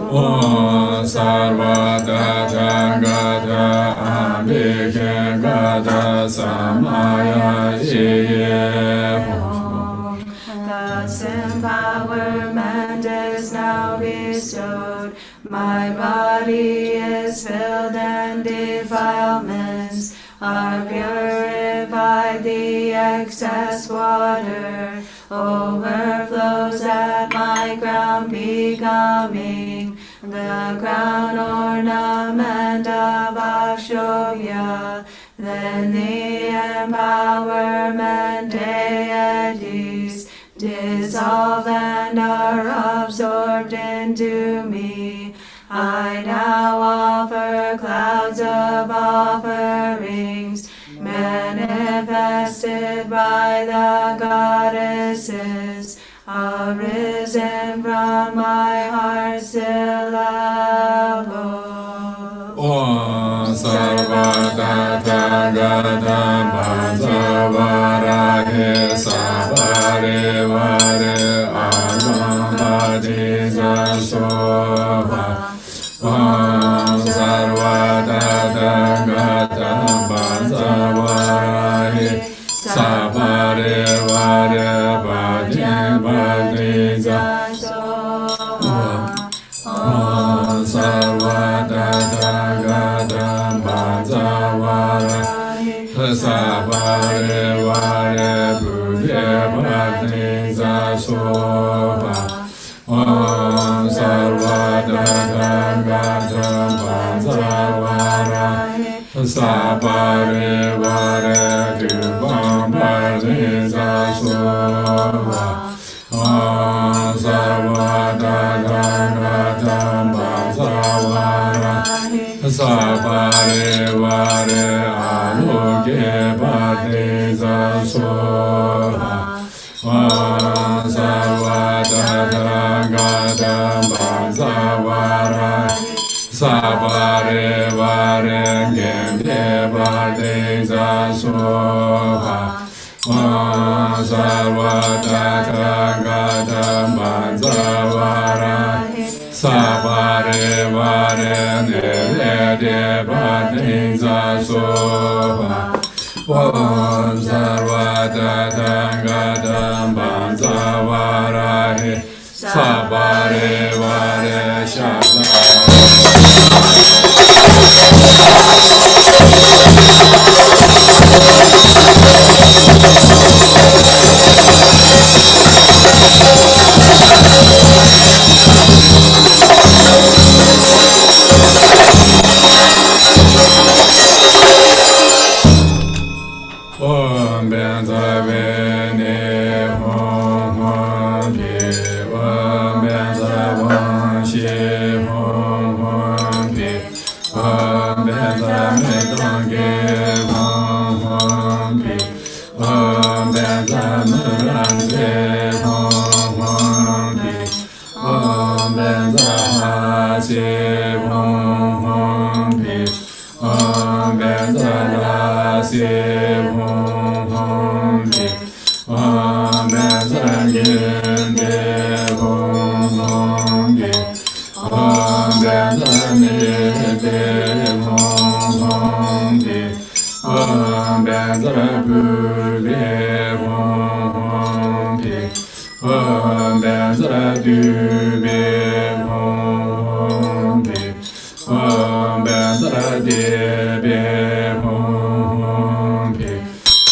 Om Sarva Tathagata Abhikyangadama Samaya Yeho. Thus empowerment is now bestowed. My body is filled and defilements are purified. The excess water overflows at my crown, becoming the crown ornament of Akshobhya, then the empowerment deities dissolve and are absorbed into me. I now offer clouds of offerings manifested by the goddesses, arisen from my heart syllable. Om Sarvata Tagada Bhajavarahe Sabare Vare Alambadi Jasoha. Om Sarvata Tagada Bhajavarahe Sabare Vare Bhajavadi Jasoha. Om Sarvata Tagada Bhajavarahe Sabare Vare Bhajavadi Jasoha. Om Sarvata Tagada Bhajavarahe Sabare Vare Drupon Rinchen Dorjee. Om Sarvata Tagada Bhajavarahe Sabare Vare Aloke Bhadi Jasoha. Om Sarvata Tagada Bhajavarahe Sabare Vare Gende Bhadi Jasoha. Om Sarvata Tagada Bhajavarahe Sabare Vare Nirede Bhadi Jasoha. Om Sarvata Tagada Bhajavarahe Sabare Vare Shadare. Om Benzavene Hom Hom Pi. Om Benzavonshi Hom Hom Pi. Om Benzamedange Hom Hom Pi. Om Benzamedange Hom Hom Pi. Om Benzahasi Hom Hom Pi. Om Benzalasi Hom Hom Pi. Om Benzagende Hom Hom Pi. Om Benzamede Hom Hom Pi. Om Benzabule Hom Hom Pi. Om Benzadube Hom Pi. Om Benzadebe Hom Pi.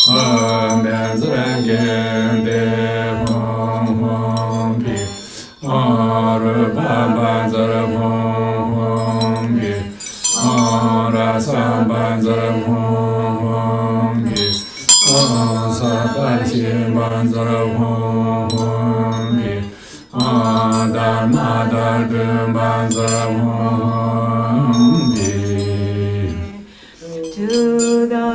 Om Benzagende Hom Hom Pi. Om Rupabanzara Hom Pi. Om Rasambanzara Hom Pi. Om Saparshimbanzara Hom Pi. Om Dharmadardumbanzara Hom Pi. To the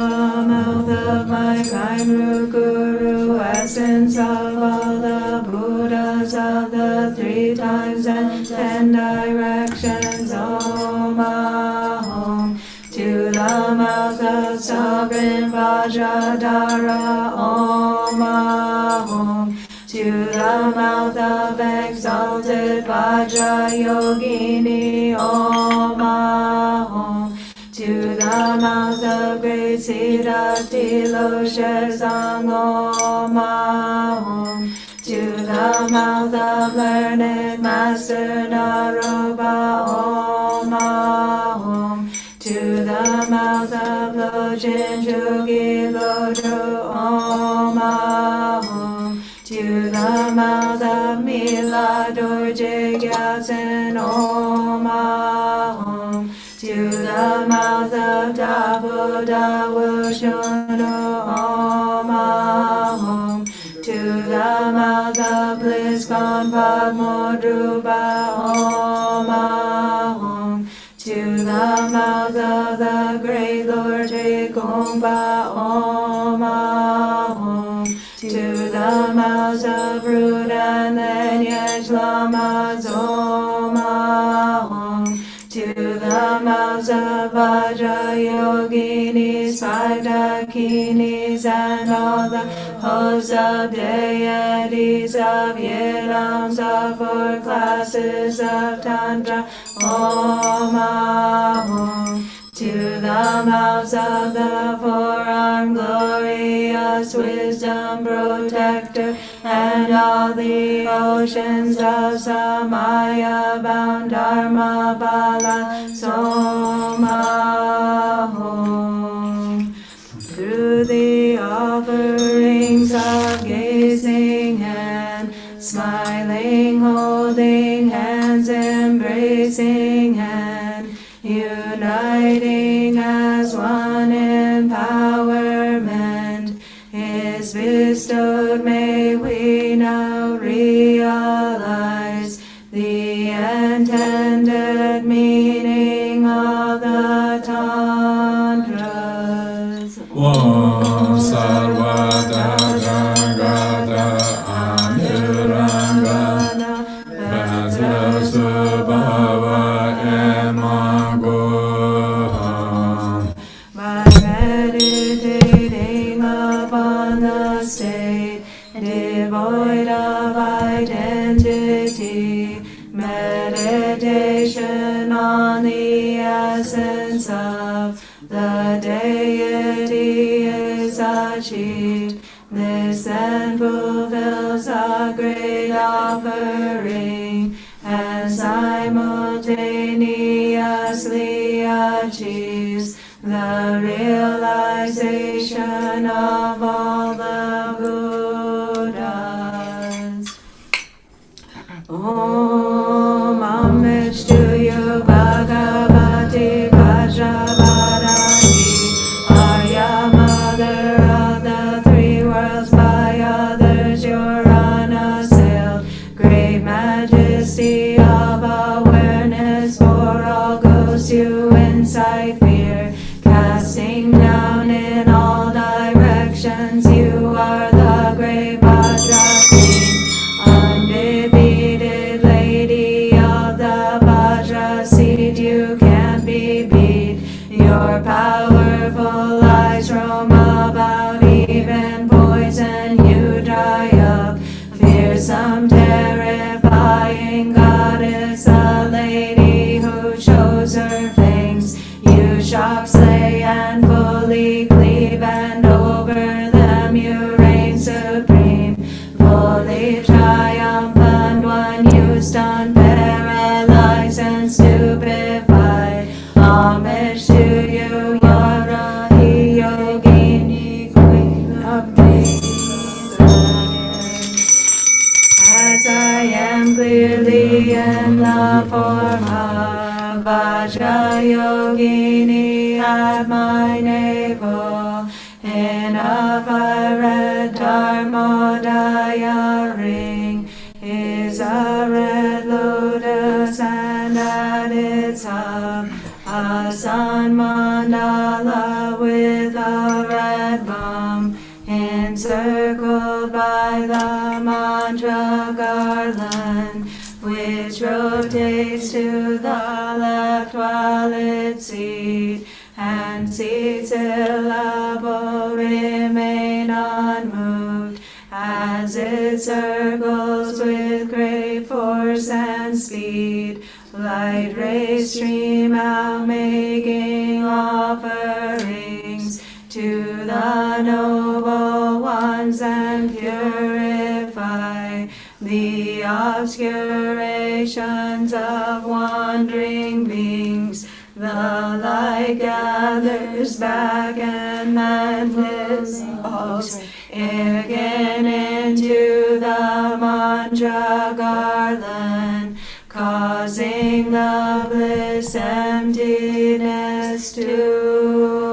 mouth of my kind root guru, essence of all the Buddhas of the 3 times and 10 directions, Om Ahom. To the mouth of sovereign Vajradhara, Om Ahom. To the mouth of exalted Vajrayogini, Om Ahom. To the mouth of great Siddhati Loshesang, Om Ahom. To the mouth of learned Master Naropa, Om Ahom. To the mouth of Lojin Jugi Lodro, Om Ahom. To the mouth of Mila Dorje Gyatsen, Om Ahom. Buddha Buddha Wushuno Om Ahom. To the mouth of bliss gone Padmo Drupa Om Ahom. To the mouth of the great Lord Trikongpa Om Ahom. To the mouths of Ruda and then Yeshlamas Om Ahom. To the mouths of Vajrayoginis, 5 Dakinis, and all the hosts of deities of Yidams of 4 classes of Tantra Om Ahom. To the mouths of the 4-armed glorious wisdom protector, and all the oceans of Samaya bound Dharma Bala Som Ahom. Through the offerings of gazing and smiling, holding hands, embracing hand, uniting as one empowerment is bestowed, may we now realize the intended meaning of the tantras. Om Sarvata Gangata Anirangana Vajra Subhava Emagoham. By meditating upon the state devoid of identity, meditation on the essence of the deity is achieved. This then fulfills a great offering and simultaneously achieves the realization of all the Buddhas. Om Homage to you, Bhagavati Vajravadani, Arya Mother of the 3 worlds, by others you're unassailed. Great majesty of awareness, for all ghosts you incite fear. Casting down in all directions, you are the great Vajra Queen, undefeated lady of the Vajra seed. You can't be beat. Your powerful eyes roam about, even poison you dry up. Fearsome, terrifying goddess, a lady who shows her fangs. You shock, slay, and fully cleave, and over them you reign supreme. Fully triumphant, one you stun, paralyze, and stupefy. Homage to you, Vajrayogini, Queen of Dreams. As I am clearly in the form of Vajrayogini at my navel, in a fire-red Dharmodaya ring is a red lotus, and at its hub a sun mandala with a red bomb, encircled by the mantra garland, which rotates to the left while its seed and seed syllable remain unmoved, as it circles with great force and speed. Light rays stream out, making offerings to the noble ones, and purify the obscurations of wandering beings. The light gathers back and then dissolves again into the mantra garland, causing the bliss emptiness to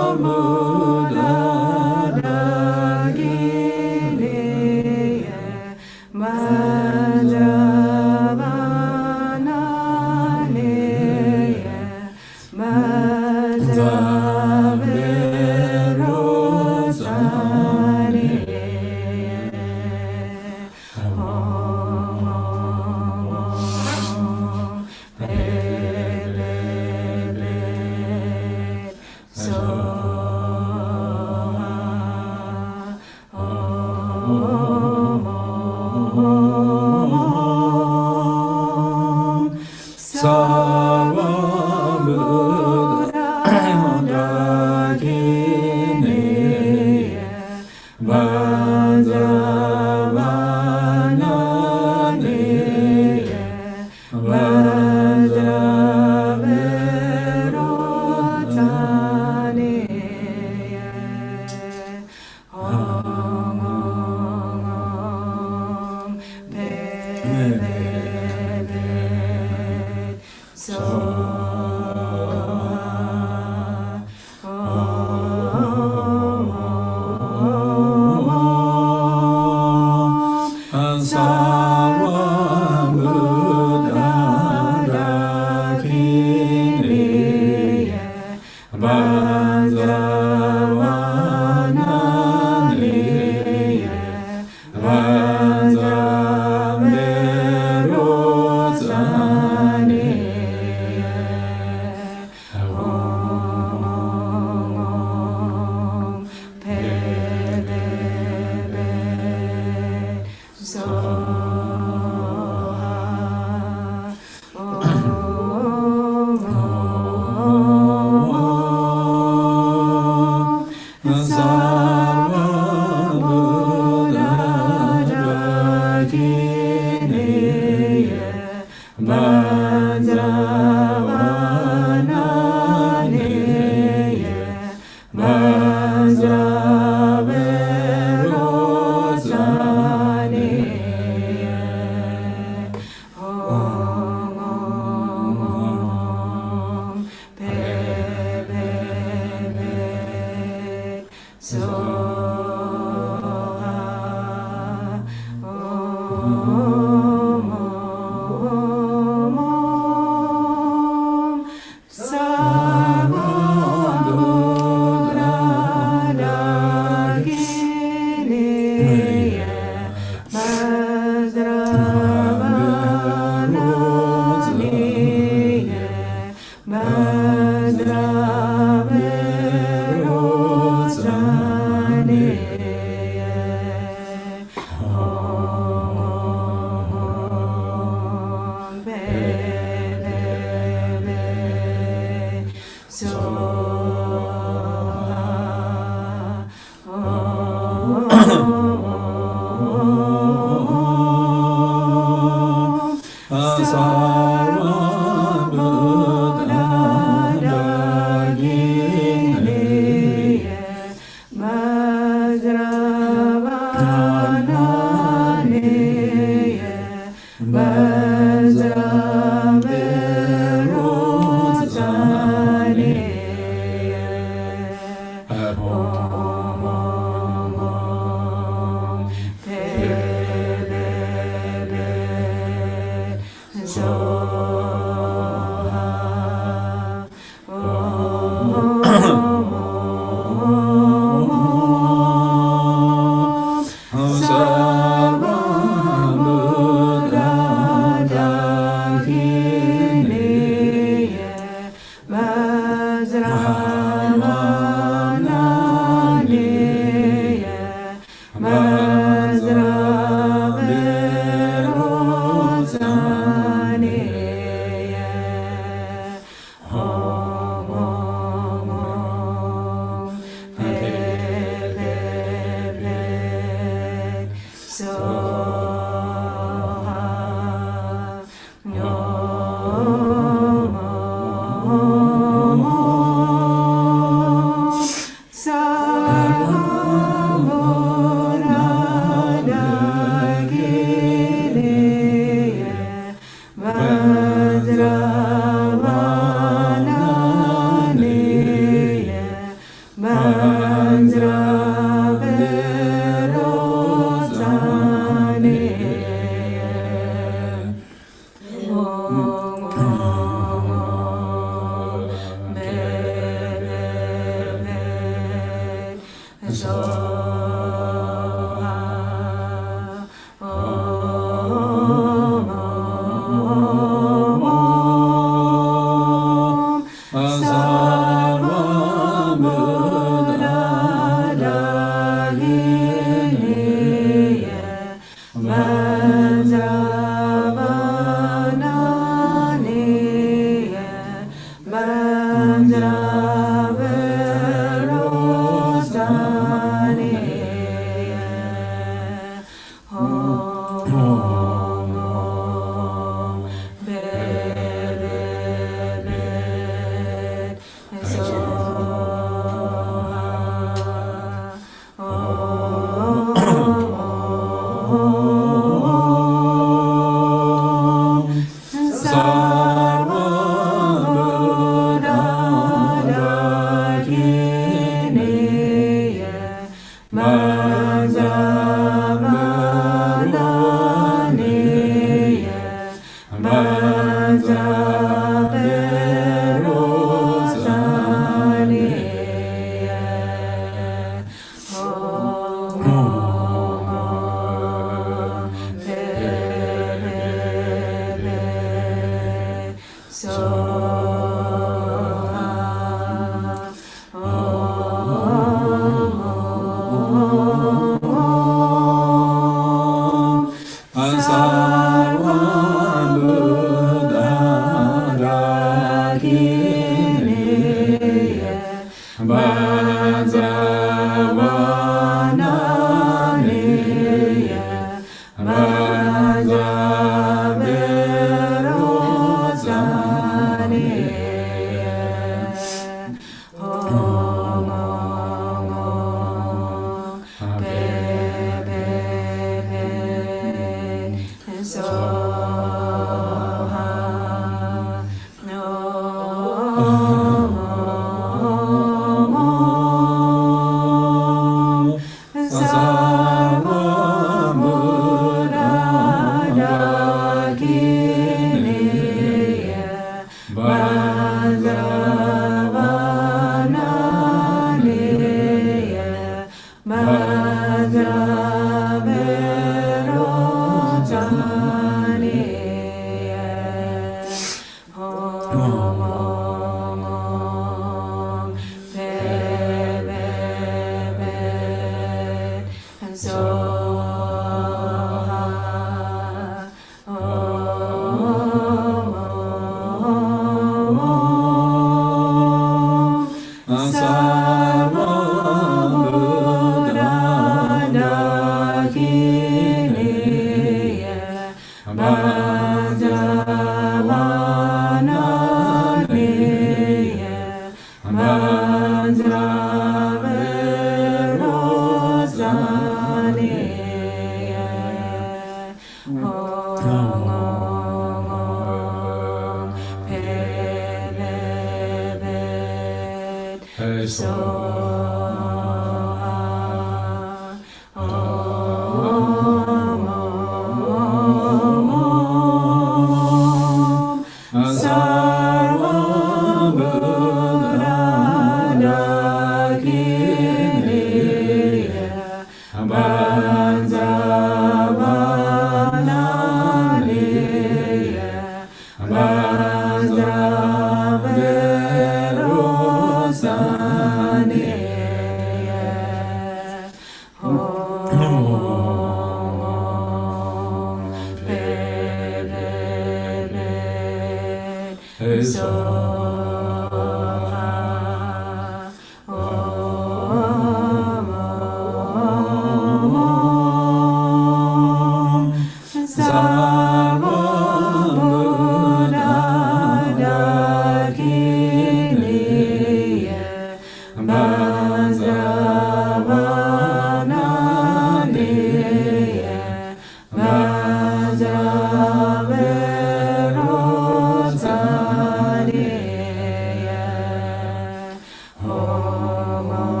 Om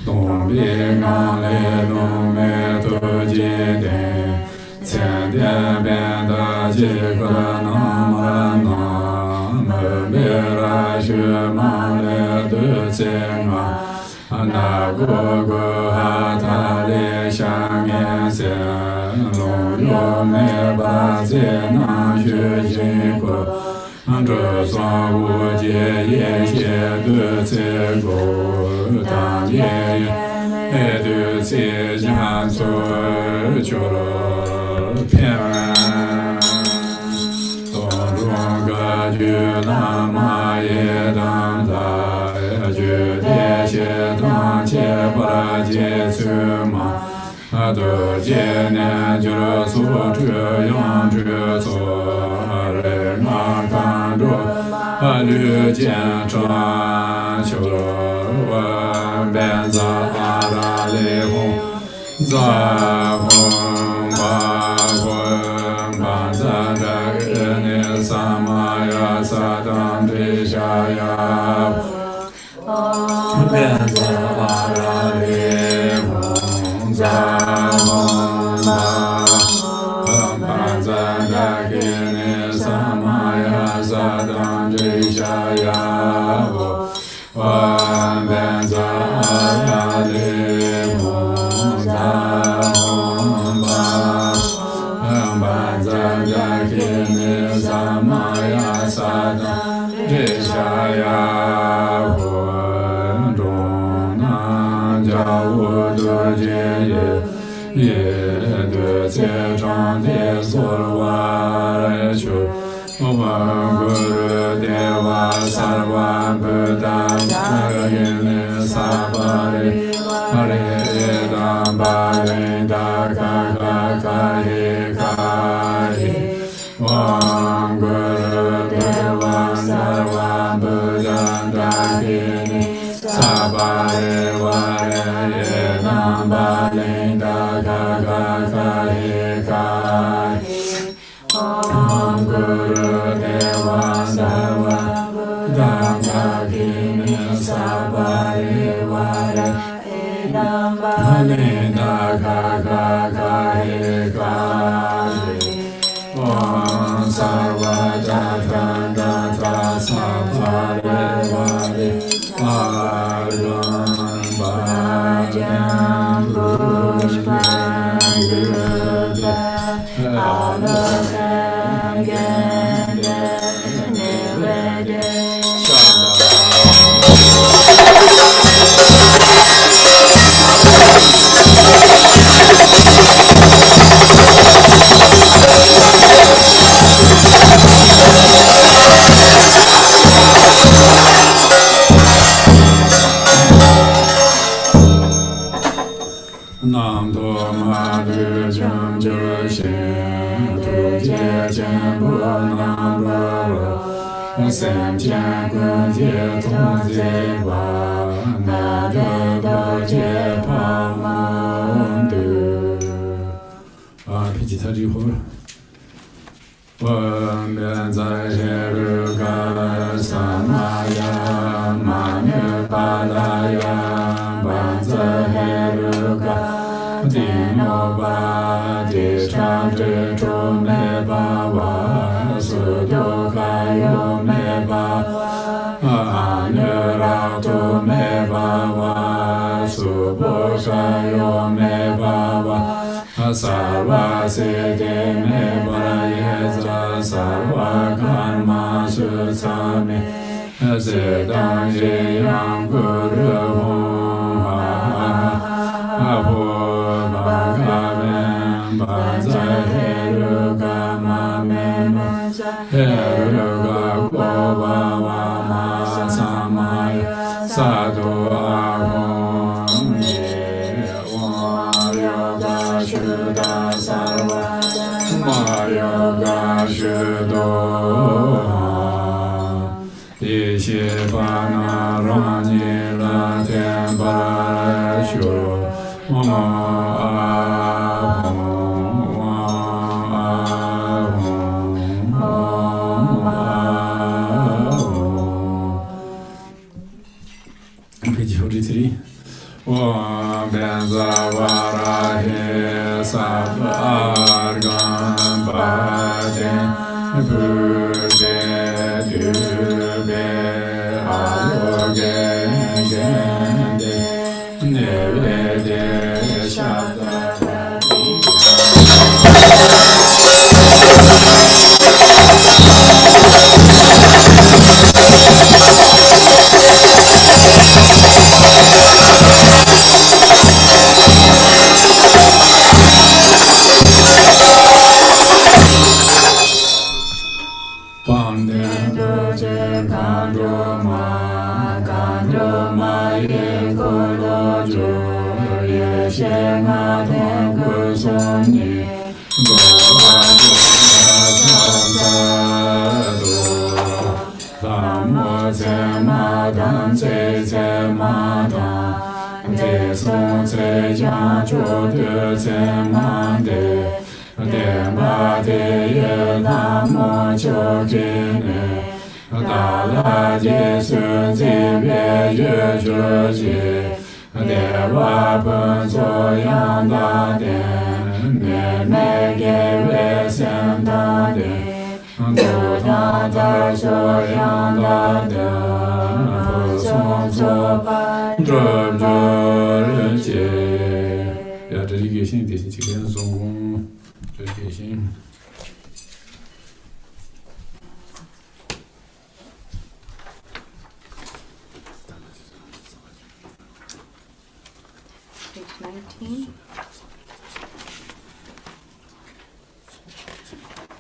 Dong bi ngang le dong me tu ji Om Benza Varahe Sabhargan Page 19.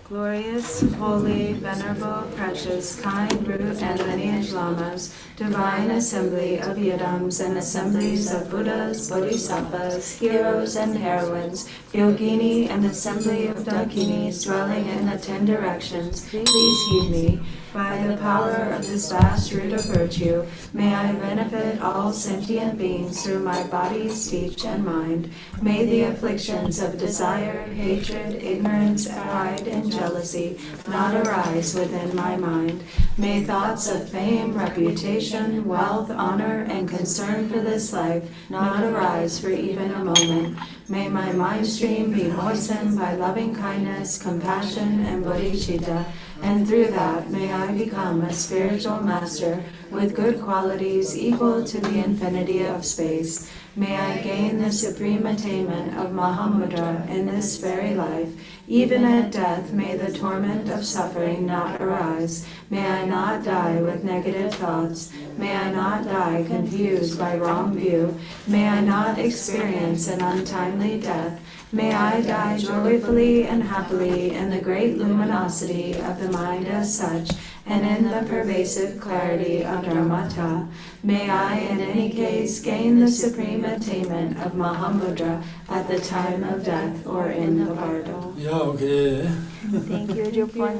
Glorious, holy, venerable, precious, kind, root, and lineage lamas, divine assembly of yidams and assemblies of Buddhas, Bodhisattvas, heroes and heroines, yogini and assembly of dakinis dwelling in the 10 directions, please heed me. By the power of this vast root of virtue, may I benefit all sentient beings through my body, speech, and mind. May the afflictions of desire, hatred, ignorance, pride, and jealousy not arise within my mind. May thoughts of fame, reputation, wealth, honor, and concern for this life not arise for even a moment. May my mind stream be moistened by loving kindness, compassion, and bodhicitta, and through that may I become a spiritual master with good qualities equal to the infinity of space. May I gain the supreme attainment of Mahamudra in this very life. Even at death, may the torment of suffering not arise. May I not die with negative thoughts. May I not die confused by wrong view. May I not experience an untimely death. May I die joyfully and happily in the great luminosity of the mind as such, and in the pervasive clarity of Dharmata. May I, in any case, gain the supreme attainment of Mahamudra at the time of death or in the bardo. Yeah, okay. Thank you, Drupon.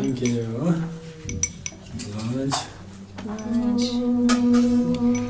Thank you. Lunch. Lunch.